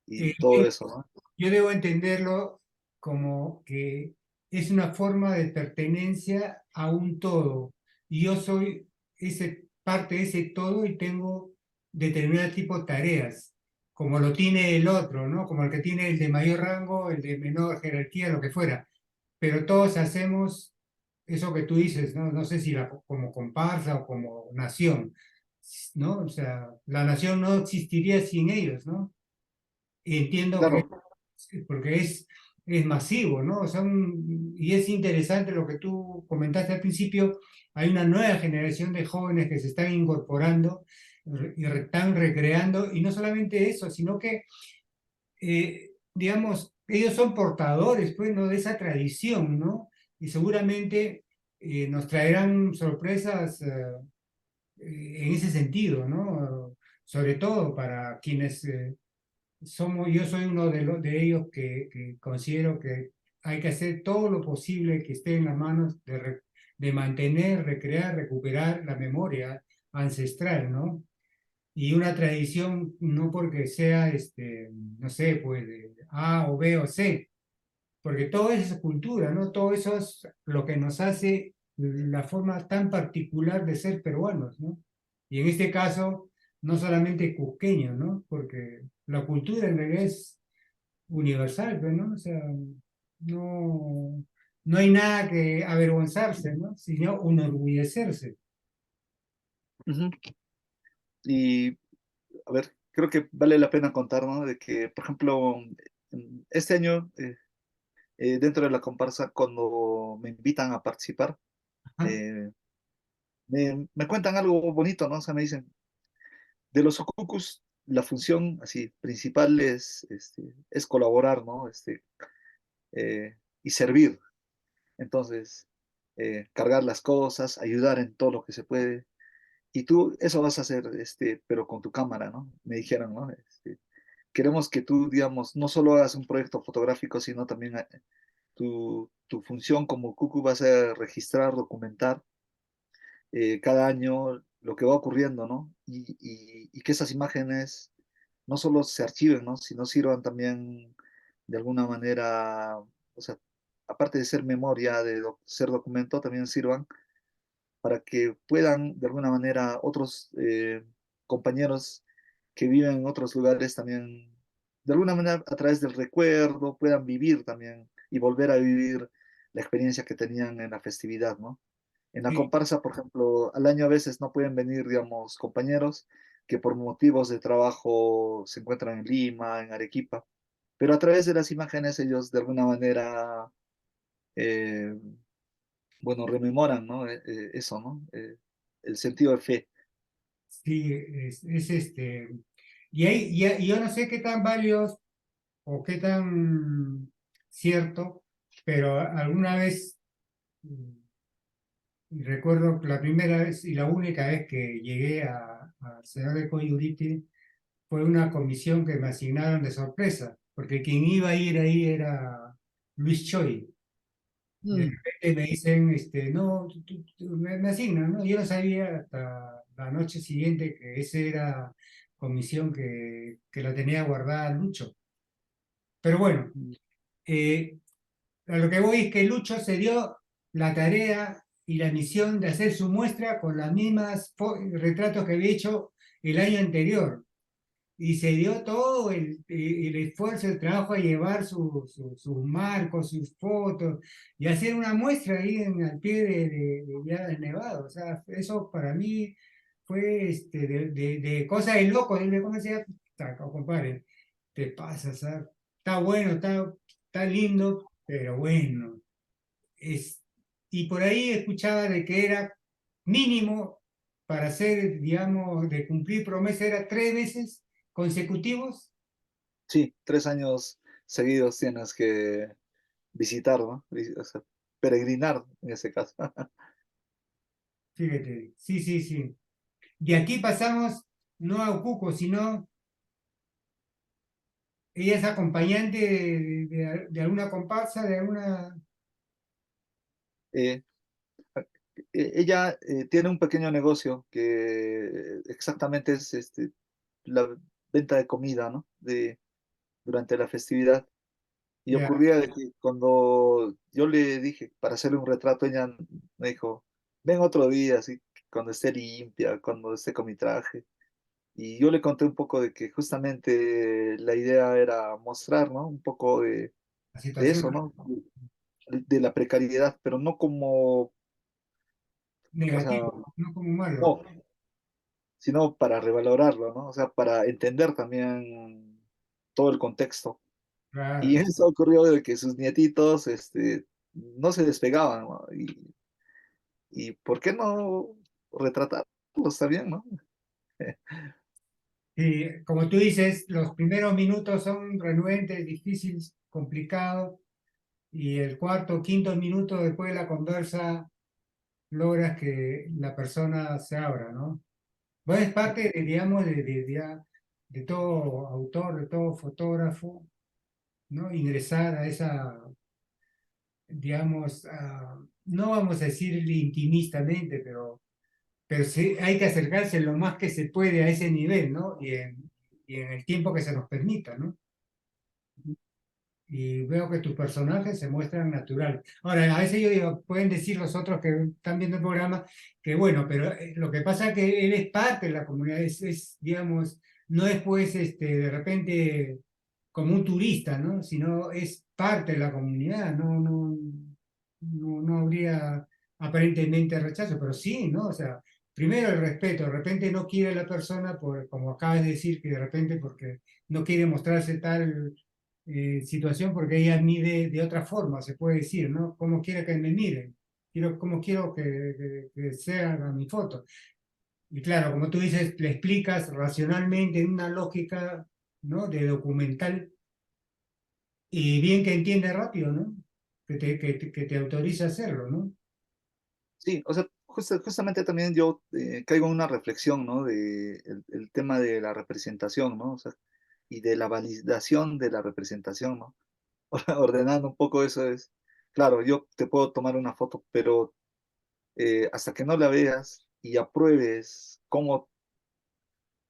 Y todo Yo, eso, ¿no? yo debo entenderlo como que es una forma de pertenencia a un todo. Y yo soy parte de ese todo y tengo determinado tipo de tareas, como lo tiene el otro, ¿no? Como el que tiene el de mayor rango, el de menor jerarquía, lo que fuera. Pero todos hacemos eso que tú dices, ¿no? No sé si como comparsa o como nación, ¿no? O sea, la nación no existiría sin ellos, ¿no? Y entiendo que Claro. sí, porque es masivo, ¿no? O sea, y es interesante lo que tú comentaste al principio, hay una nueva generación de jóvenes que se están incorporando y están recreando, y no solamente eso, sino que, digamos, ellos son portadores, pues, ¿no? De esa tradición, ¿no? Y seguramente nos traerán sorpresas en ese sentido, ¿no? Sobre todo para quienes yo soy uno de ellos que considero que hay que hacer todo lo posible que esté en las manos de mantener, recrear, recuperar la memoria ancestral, ¿no? Y una tradición no porque sea, no sé, pues de A o B o C, porque todo eso es cultura, ¿no? Todo eso es lo que nos hace la forma tan particular de ser peruanos, ¿no? Y en este caso, no solamente cusqueños, ¿no? Porque la cultura en realidad es universal, pues, ¿no? O sea, no, no hay nada que avergonzarse, ¿no? Sino enorgullecerse. Ujú. Y, a ver, creo que vale la pena contar, ¿no? De que, por ejemplo, este año, dentro de la comparsa, cuando me invitan a participar, Ajá. eh, me cuentan algo bonito, ¿no? O sea, me dicen, de los Okukus, la función así principal es colaborar, ¿no? Y servir. Entonces, cargar las cosas, ayudar en todo lo que se puede. Y tú eso vas a hacer, pero con tu cámara, ¿no? Me dijeron, ¿no? Queremos que tú, digamos, no solo hagas un proyecto fotográfico, sino también tu función como Cucu va a ser registrar, documentar cada año lo que va ocurriendo, ¿no? Y que esas imágenes no solo se archiven, ¿no? Sino sirvan también de alguna manera, o sea, aparte de ser memoria, ser documento, también sirvan para que puedan de alguna manera otros compañeros que viven en otros lugares también, de alguna manera a través del recuerdo, puedan vivir también y volver a vivir la experiencia que tenían en la festividad, ¿no? En la Sí, comparsa, por ejemplo, al año a veces no pueden venir, digamos, compañeros que por motivos de trabajo se encuentran en Lima, en Arequipa, pero a través de las imágenes ellos de alguna manera, eh, bueno, rememoran, ¿no? Eso, ¿no? El sentido de fe. sí, y yo no sé qué tan válidos o qué tan cierto, pero alguna vez recuerdo la primera vez y la única vez que llegué al Señor de Coyuriti fue una comisión que me asignaron de sorpresa, porque quien iba a ir ahí era Luis Choi. Y de Mm, repente me dicen, no, me asignan, ¿no? Yo no sabía hasta la noche siguiente que esa era comisión que la tenía guardada Lucho. Pero bueno, mm, eh, a lo que voy es que Lucho se dio la tarea y la misión de hacer su muestra con las mismas retratos que había hecho el año anterior. y se dio todo el esfuerzo, el trabajo a llevar sus marcos, sus fotos y hacer una muestra ahí al pie de Villa del Nevado. O sea, eso para mí fue de cosa de loco. Él me decía, "Taca, compadre, te pasa, ¿sabes? Está bueno, está lindo, pero bueno. Es, y por ahí escuchaba de que era mínimo para hacer, digamos, de cumplir promesa, era 3 meses consecutivos. Sí, 3 años seguidos tienes que visitar, ¿no? O sea, peregrinar en ese caso. Fíjate, sí, sí, sí. De aquí pasamos no a Ocuco, sino ella es acompañante de alguna comparsa, de alguna... Eh, Ella tiene un pequeño negocio que exactamente es la venta de comida, ¿no? Durante la festividad. Y Ya, ocurría de que cuando yo le dije para hacerle un retrato, ella me dijo, ven otro día, así, cuando esté limpia, cuando esté con mi traje. Y yo le conté un poco de que justamente la idea era mostrar, ¿no? Un poco la de situación eso, ¿no? De la precariedad, pero no como, o sea, negativa, no como malo. no, sino para revalorarlo, ¿no? O sea, para entender también todo el contexto. Y Claro. eso ocurrió de que sus nietitos, no se despegaban, ¿no? Y ¿por qué no retratarlos también, ¿no? Y como tú dices, los primeros minutos son renuentes, difíciles, complicados, y el cuarto, quinto minuto después de la conversa logras que la persona se abra, ¿no? Bueno, es parte, digamos, de todo autor, de todo fotógrafo, ¿no? Ingresar a esa, digamos, no vamos a decir intimistamente, pero sí hay que acercarse lo más que se puede a ese nivel, ¿no? Y en el tiempo que se nos permita, ¿no? Y veo que tus personajes se muestran naturales. Ahora, a veces yo digo, pueden decir los otros que están viendo el programa que bueno, pero lo que pasa es que él es parte de la comunidad, digamos, no es pues de repente como un turista, ¿no? Sino es parte de la comunidad, no habría aparentemente rechazo, pero sí, ¿no? O sea, primero el respeto, de repente no quiere la persona, como acabas de decir, que de repente porque no quiere mostrarse tal situación porque ella mide de otra forma, se puede decir, ¿no? ¿Cómo quiere que me miren? ¿Cómo quiero que sea mi foto? Y claro, como tú dices, le explicas racionalmente en una lógica, ¿no? De documental y bien que entiende rápido, ¿no? Que te autoriza a hacerlo, ¿no? Sí, o sea, justamente también yo caigo en una reflexión, ¿no? De el tema de la representación, ¿no? O sea, y de la validación de la representación, ¿no? Ordenando un poco eso es, claro, yo te puedo tomar una foto, pero hasta que no la veas y apruebes cómo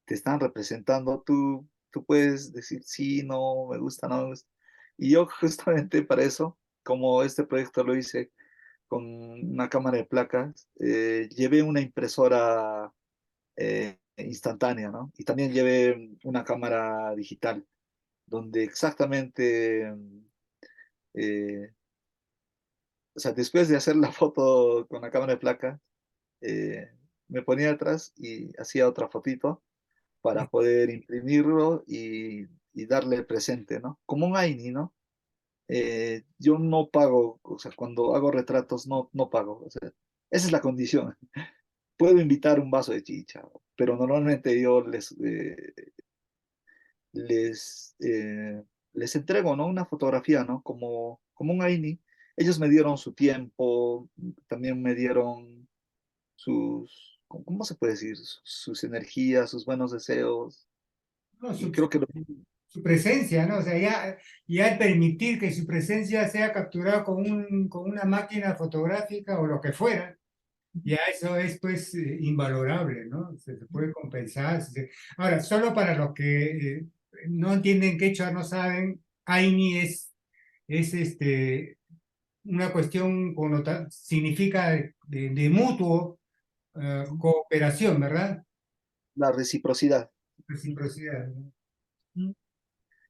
te están representando, tú puedes decir sí, no, me gusta, no me gusta. Y yo justamente para eso, como este proyecto lo hice con una cámara de placas, llevé una impresora instantánea, ¿no? Y también llevé una cámara digital, donde exactamente, eh, o sea, después de hacer la foto con la cámara de placas, eh, me ponía atrás y hacía otra fotito para poder imprimirlo y darle presente, ¿no? Como un AINI, ¿no? Yo no pago, o sea, cuando hago retratos no pago, o sea, esa es la condición. Puedo invitar un vaso de chicha, pero normalmente yo les entrego, ¿no? Una fotografía, ¿no? Como un AINI. Ellos me dieron su tiempo, también me dieron ¿cómo se puede decir? Sus energías, sus buenos deseos. No, Y creo que su presencia, ¿no? O sea, ya el permitir que su presencia sea capturada con una máquina fotográfica o lo que fuera, ya eso es pues invalorable, ¿no? Se puede compensar. Ahora, solo para los que no entienden quechua, no saben, Aini es una cuestión significa de mutuo cooperación, ¿verdad? la reciprocidad. Reciprocidad, ¿no?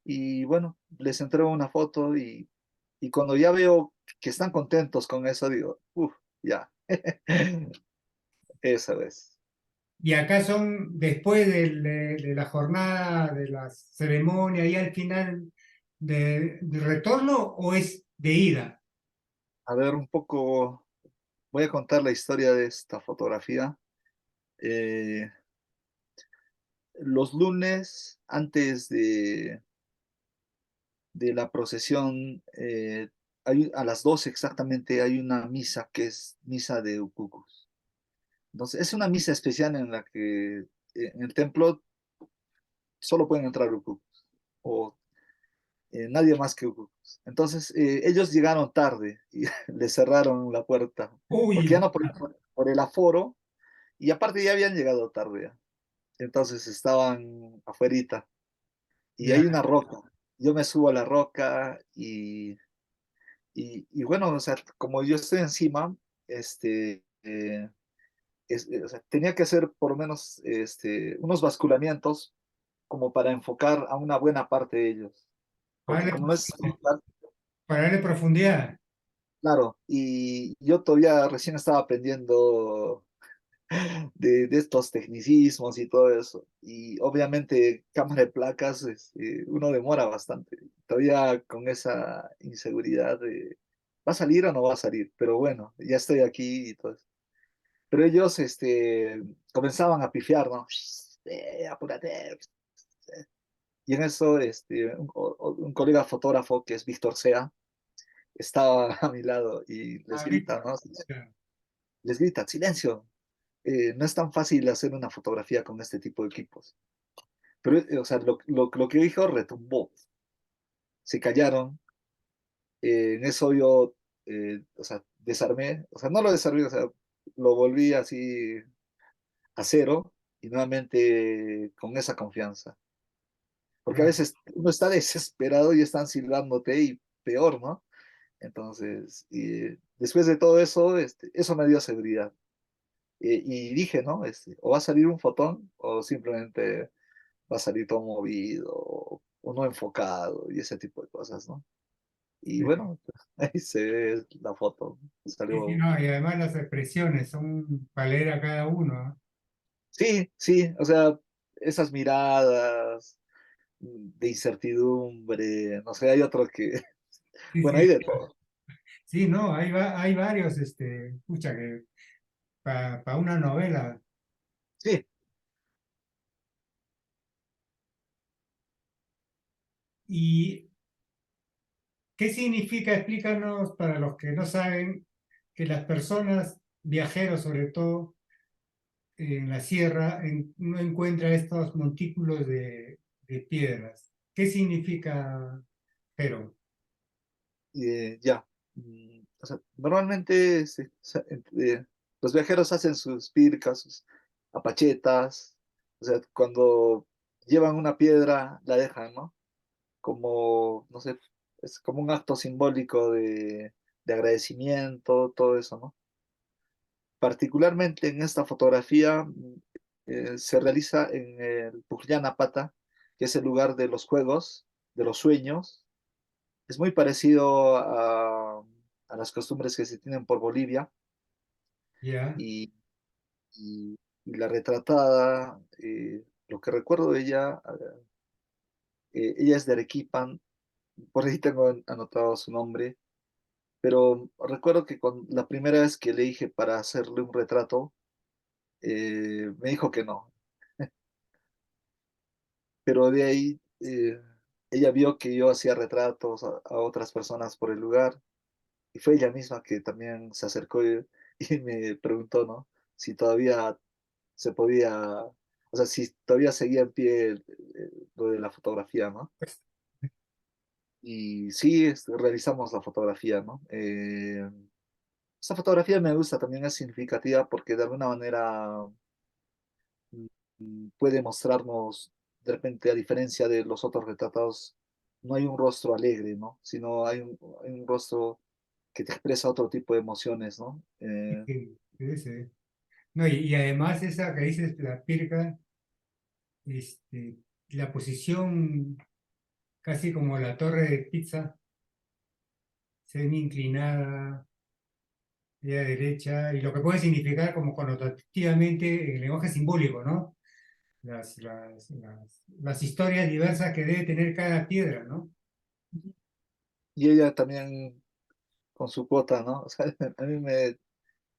y bueno, les entrego una foto y cuando ya veo que están contentos con eso, digo, uff, ya, esa vez. Y acá son después de la jornada, de la ceremonia y al final de retorno o es de ida. A ver, un poco, voy a contar la historia de esta fotografía. Eh, los lunes, antes de la procesión, a las 12 exactamente, hay una misa que es misa de Ukukus. Entonces, es una misa especial en la que en el templo solo pueden entrar Ukukus, o nadie más que Ukukus. Entonces, ellos llegaron tarde y le cerraron la puerta, porque ya Uy, no por el aforo, y aparte ya habían llegado tarde ya. Entonces estaban afuerita y ya, hay una roca. Yo me subo a la roca y bueno, o sea, como yo estoy encima, o sea, tenía que hacer por lo menos unos basculamientos como para enfocar a una buena parte de ellos. para Porque darle, como no es para darle profundidad. claro, y yo todavía recién estaba aprendiendo de estos tecnicismos y todo eso. Y obviamente cámara de placas, uno demora bastante. Todavía con esa inseguridad de, ¿va a salir o no va a salir? Pero bueno, ya estoy aquí y todo eso. Pero ellos comenzaban a pifiar, ¿no? Apúrate. Y en eso un colega fotógrafo que es Víctor Sea estaba a mi lado y les Ah, grita, Víctor. ¿no? Ya. Les grita, silencio, no es tan fácil hacer una fotografía con este tipo de equipos. Pero, o sea, lo que dijo retumbó. Se callaron. En eso yo, o sea, desarmé. O sea, no lo desarmé, o sea, lo volví así a cero y nuevamente con esa confianza. Porque a Ya. veces uno está desesperado y están silbándote y peor, ¿no? Entonces, después de todo eso, eso me dio seguridad. Y dije, ¿no? O va a salir un fotón o simplemente va a salir todo movido o no enfocado y ese tipo de cosas, ¿no? Y Sí, bueno, ahí se ve la foto, sí, sí, salió. no, y además las expresiones son para leer a cada uno, ¿no? Sí, sí, o sea, esas miradas de incertidumbre, no sé, hay otro que, Sí, bueno, hay sí, de todo. sí, no, hay varios, escucha, que para una novela. Sí, ¿Y qué significa? Explícanos para los que no saben que las personas, viajeros sobre todo, en la sierra, no encuentra estos montículos de piedras. ¿Qué significa, Jero? ya. O sea, normalmente los viajeros hacen sus pircas, sus apachetas, o sea, cuando llevan una piedra, la dejan, ¿no? Como, no sé, es como un acto simbólico de agradecimiento, todo eso, ¿no? Particularmente en esta fotografía se realiza en el Pujllana-Pata, que es el lugar de los juegos, de los sueños. Es muy parecido a las costumbres que se tienen por Bolivia ¿Ya? y, y la retratada, lo que recuerdo de ella, ella es de Arequipa, por ahí tengo anotado su nombre, pero recuerdo que la primera vez que le dije para hacerle un retrato, me dijo que no, pero de ahí ella vio que yo hacía retratos a otras personas por el lugar y fue ella misma que también se acercó y me preguntó, ¿no? Si todavía se podía, o sea, si todavía seguía en pie lo de la fotografía, ¿no? Pues, Y sí, realizamos la fotografía, ¿no? Esta fotografía me gusta, también es significativa porque de alguna manera puede mostrarnos, de repente, a diferencia de los otros retratados, no hay un rostro alegre, ¿no? Sino hay un rostro que te expresa otro tipo de emociones, ¿no? sí, sí, sí. No, y además esa que dices, la pirca, este, la posición casi como la torre de Pizza, semi inclinada, a la derecha, y lo que puede significar como connotativamente el lenguaje simbólico, ¿no? Las historias diversas que debe tener cada piedra, ¿no? Y ella también con su cuota, ¿no? O sea, a mí me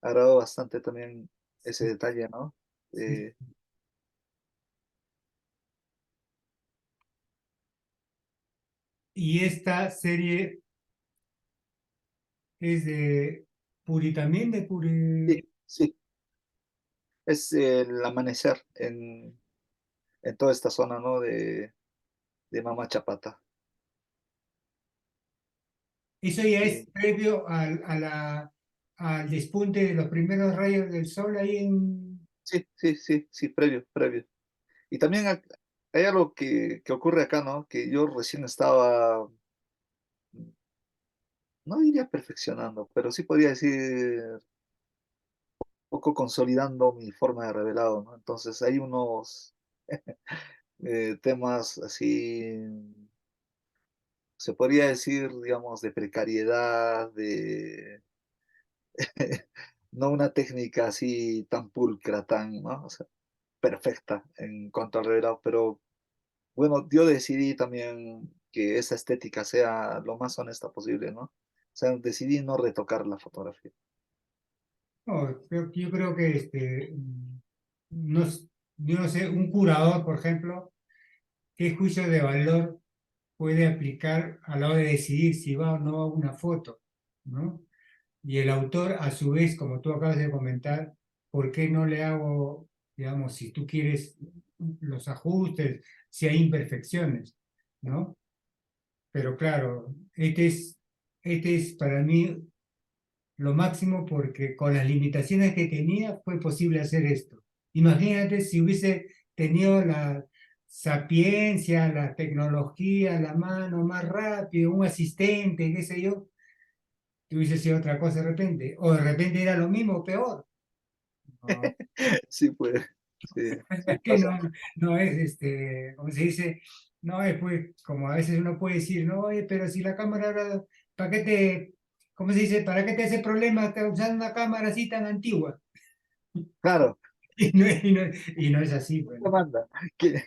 agradó bastante también ese Sí, detalle, ¿no? sí. Eh, Y esta serie es de Puri también, de Puri. sí, sí, es el amanecer en toda esta zona, ¿no? De Mama Chapata. Eso ya es Eh, previo al despunte de los primeros rayos del sol ahí en... sí, sí, sí, sí, previo, previo. Y también hay algo que ocurre acá, ¿no? Que yo recién estaba, no diría perfeccionando, pero sí podría decir un poco consolidando mi forma de revelado, ¿no? Entonces hay unos temas así, se podría decir, digamos, de precariedad, de no una técnica así tan pulcra, tan, ¿no? O sea, perfecta en cuanto al revelado, pero bueno, yo decidí también que esa estética sea lo más honesta posible, ¿no? O sea, decidí no retocar la fotografía. No, yo creo que no, yo no sé, un curador, por ejemplo, ¿qué juicio de valor puede aplicar a la hora de decidir si va o no a una foto, ¿no? Y el autor, a su vez, como tú acabas de comentar, ¿por qué no le hago, digamos, si tú quieres los ajustes, si hay imperfecciones, ¿no? Pero claro, este es para mí lo máximo porque con las limitaciones que tenía fue posible hacer esto. Imagínate si hubiese tenido la sapiencia, la tecnología, la mano más rápido, un asistente, qué sé yo, que hubiese sido otra cosa de repente. O de repente era lo mismo, peor. No, Sí, pues, sí, sí es que pasa. no, no es, como se dice, no es pues, como a veces uno puede decir, no, oye, pero si la cámara ahora, ¿para qué te, cómo se dice, para qué te hace problema estar usando una cámara así tan antigua? Claro, Y no es así, ¿quién te bueno. manda? ¿Quién,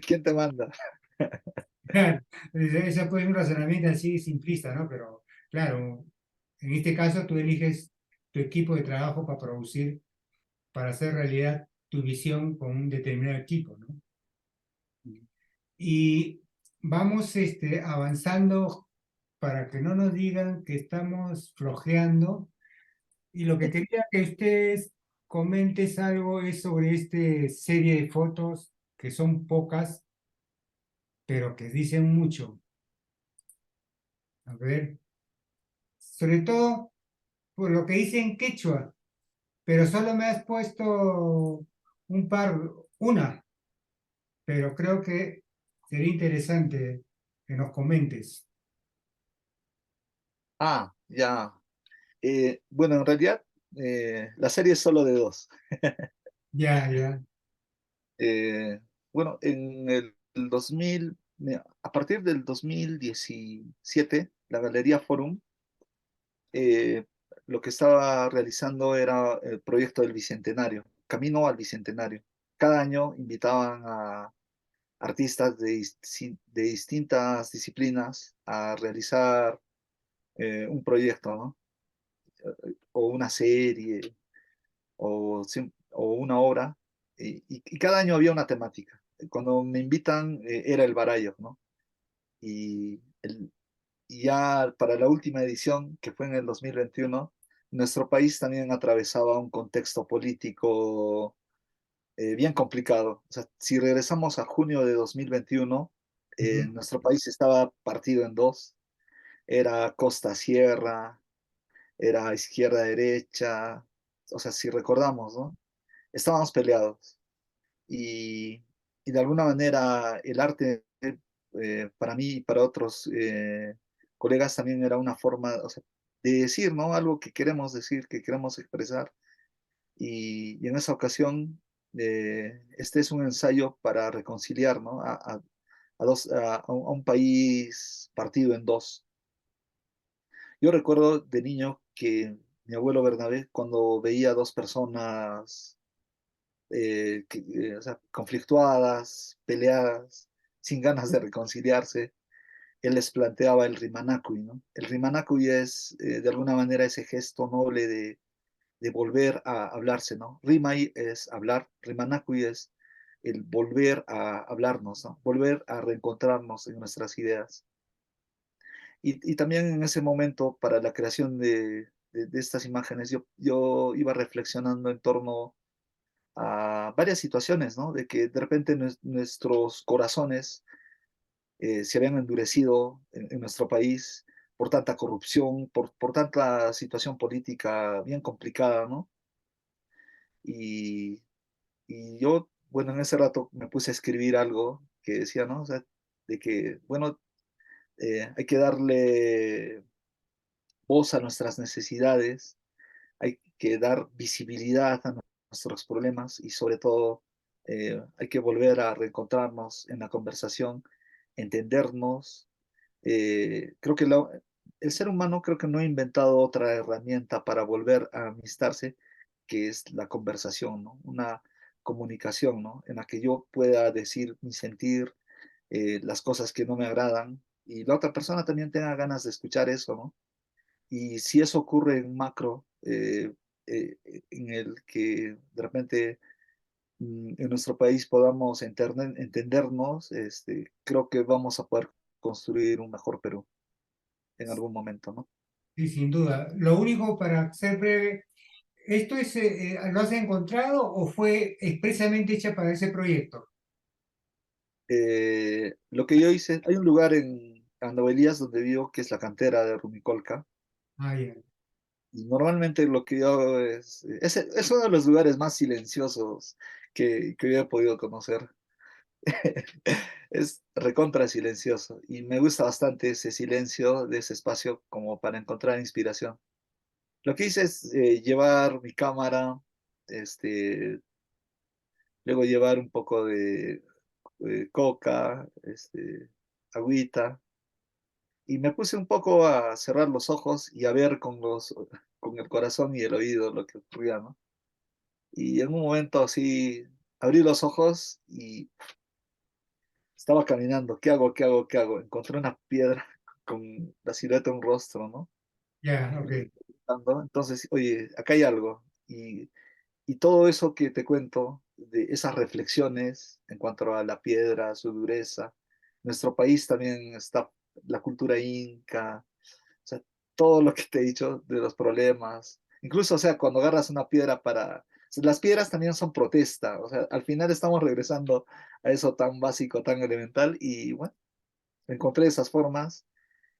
quién te manda? Claro, ese puede ser un razonamiento así simplista, ¿no? Pero claro, en este caso tú eliges tu equipo de trabajo para producir, para hacer realidad tu visión con un determinado equipo, ¿no? Y vamos avanzando para que no nos digan que estamos flojeando. Y lo que quería que ustedes comentes algo es sobre esta serie de fotos, que son pocas, pero que dicen mucho. A ver, sobre todo por lo que dice en quechua, pero solo me has puesto un par, una, pero creo que sería interesante que nos comentes. Ah, ya. Bueno, en realidad la serie es solo de dos. Ya, ya. Bueno, en el 2000, a partir del 2017, la Galería Forum eh, lo que estaba realizando era el proyecto del Bicentenario, Camino al Bicentenario. Cada año invitaban a artistas de distintas disciplinas a realizar un proyecto, ¿no? O una serie, o una obra, y cada año había una temática. Cuando me invitan era el Barayo, ¿no? Y, y ya para la última edición, que fue en el 2021, nuestro país también atravesaba un contexto político bien complicado. O sea, si regresamos a junio de 2021, Ujú, nuestro país estaba partido en dos. Era costa-sierra, era izquierda-derecha. O sea, si recordamos, ¿no? Estábamos peleados. Y, y de alguna manera el arte, para mí y para otros colegas también era una forma, o sea, de decir, ¿no? Algo que queremos decir, que queremos expresar. Y en esa ocasión, este es un ensayo para reconciliar, ¿no? a un país partido en dos. Yo recuerdo de niño que mi abuelo Bernabé, cuando veía a dos personas o sea, conflictuadas, peleadas, sin ganas de reconciliarse, él les planteaba el Rimanacuy, ¿no? El Rimanacuy es, de alguna manera, ese gesto noble de volver a hablarse, ¿no? Rimay es hablar, Rimanacuy es el volver a hablarnos, ¿no? Volver a reencontrarnos en nuestras ideas. Y también en ese momento, para la creación de estas imágenes, yo iba reflexionando en torno a varias situaciones, ¿no? De que de repente nuestros corazones se habían endurecido en nuestro país por tanta corrupción, por tanta situación política bien complicada, ¿no? Y, y yo, bueno, en ese rato me puse a escribir algo que decía, ¿no? O sea, de que, bueno, hay que darle voz a nuestras necesidades, hay que dar visibilidad a nuestros problemas y sobre todo hay que volver a reencontrarnos en la conversación, entendernos. Creo que el ser humano creo que no ha inventado otra herramienta para volver a amistarse que es la conversación, ¿no? Una comunicación, ¿no? En la que yo pueda decir mi sentir, las cosas que no me agradan y la otra persona también tenga ganas de escuchar eso, ¿no? Y si eso ocurre en macro, en el que de repente en nuestro país podamos entendernos, creo que vamos a poder construir un mejor Perú en algún momento, ¿no? Sí, sin duda. Lo único, para ser breve, ¿esto lo has encontrado o fue expresamente hecha para ese proyecto? Lo que yo hice, hay un lugar en Andahuaylas donde vivo que es la cantera de Rumicolca, Ah, ya. y normalmente lo que yo hago es uno de los lugares más silenciosos que yo he podido conocer. Es recontra silencioso y me gusta bastante ese silencio de ese espacio como para encontrar inspiración. Lo que hice es llevar mi cámara, este, luego llevar un poco de coca, agüita, y me puse un poco a cerrar los ojos y a ver con el corazón y el oído lo que ocurría, ¿no? Y en un momento así abrí los ojos y estaba caminando. ¿Qué hago? ¿Qué hago? ¿Qué hago? Encontré una piedra con la silueta de un rostro, ¿no? Ya, Y ok. me quedé pensando, entonces, oye, acá hay algo. Y todo eso que te cuento, de esas reflexiones en cuanto a la piedra, su dureza, nuestro país también está la cultura inca, o sea, todo lo que te he dicho de los problemas. Incluso, o sea, cuando agarras una piedra para... o sea, las piedras también son protesta, o sea, al final estamos regresando a eso tan básico, tan elemental, y bueno, encontré esas formas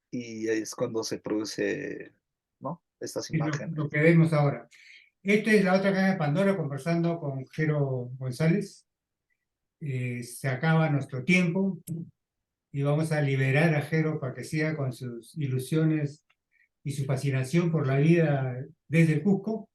y ahí es cuando se produce, ¿no? Estas Es imágenes. lo que vemos ahora. Esta es la otra caja de Pandora, conversando con Jero González. Se acaba nuestro tiempo y vamos a liberar a Jero para que siga con sus ilusiones y su fascinación por la vida desde el Cusco.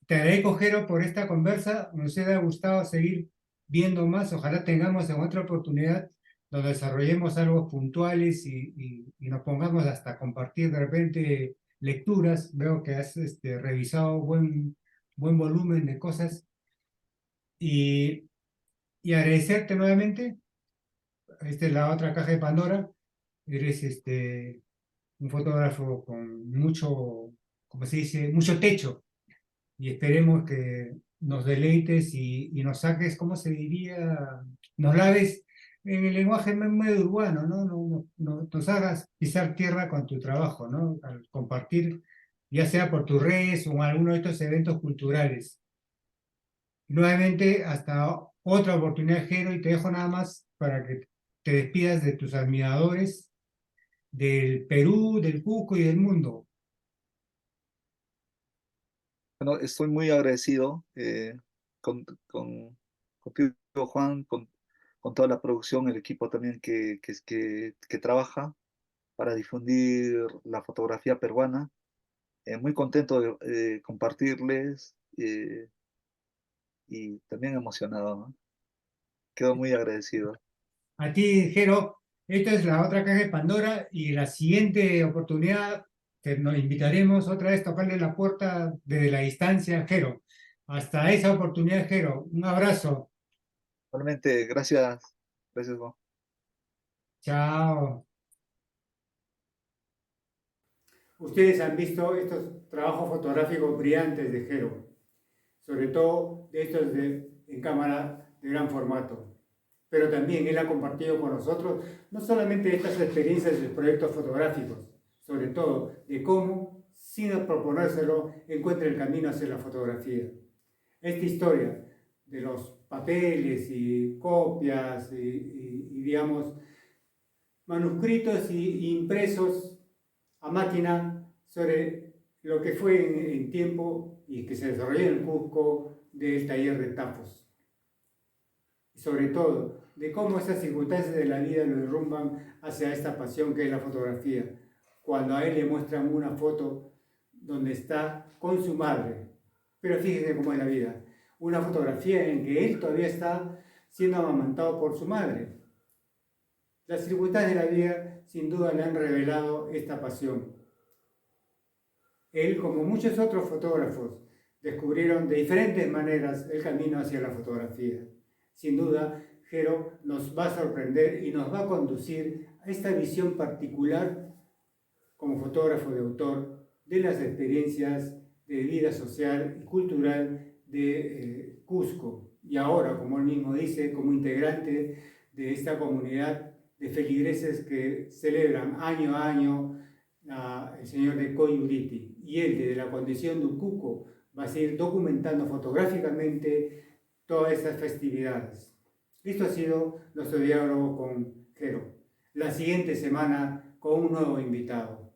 Te agradezco, Jero, por esta conversa. Nos ha gustado seguir viendo más. Ojalá tengamos en otra oportunidad donde desarrollemos algo puntuales y nos pongamos hasta a compartir de repente lecturas. Veo que has revisado buen volumen de cosas y, y agradecerte nuevamente. Esta es la otra caja de Pandora. Eres un fotógrafo con mucho, como se dice, mucho techo y esperemos que nos deleites y nos saques, ¿cómo se diría? Nos laves en el lenguaje medio urbano, ¿no? Nos hagas pisar tierra con tu trabajo, ¿no? Al compartir, ya sea por tus redes o en alguno de estos eventos culturales. Nuevamente, hasta otra oportunidad, Jero, y te dejo nada más para que te despidas de tus admiradores del Perú, del Cusco y del mundo. Bueno, estoy muy agradecido contigo, Juan, con toda la producción, el equipo también que trabaja para difundir la fotografía peruana. Muy contento de compartirles y también emocionado, ¿no? Quedo muy agradecido. A ti, Jero, esta es la otra caja de Pandora y la siguiente oportunidad que nos invitaremos otra vez a tocarle la puerta desde la distancia, Jero. Hasta esa oportunidad, Jero. Un abrazo. Realmente, gracias, gracias, Juan. Chao. Ustedes han visto estos trabajos fotográficos brillantes de Jero, sobre todo de estos en cámara de gran formato. Pero también él ha compartido con nosotros no solamente estas experiencias de proyectos fotográficos, sobre todo de cómo, sin proponérselo, encuentra el camino hacia la fotografía. Esta historia de los papeles y copias y digamos, manuscritos y impresos a máquina sobre lo que fue en tiempo y que se desarrolló en el Cusco del taller de Tafos. Y sobre todo, de cómo esas circunstancias de la vida lo derrumban hacia esta pasión que es la fotografía. Cuando a él le muestran una foto donde está con su madre, pero fíjense cómo es la vida, una fotografía en que él todavía está siendo amamantado por su madre. Las circunstancias de la vida sin duda le han revelado esta pasión. Él, como muchos otros fotógrafos, descubrieron de diferentes maneras el camino hacia la fotografía. Sin duda, Jero nos va a sorprender y nos va a conducir a esta visión particular como fotógrafo de autor de las experiencias de vida social y cultural de Cusco. Y ahora, como él mismo dice, como integrante de esta comunidad de feligreses que celebran año a año el Señor de Coyuriti. Y él, desde la condición de Ucuco, va a seguir documentando fotográficamente todas estas festividades. Esto ha sido nuestro diálogo con Jero. La siguiente semana con un nuevo invitado.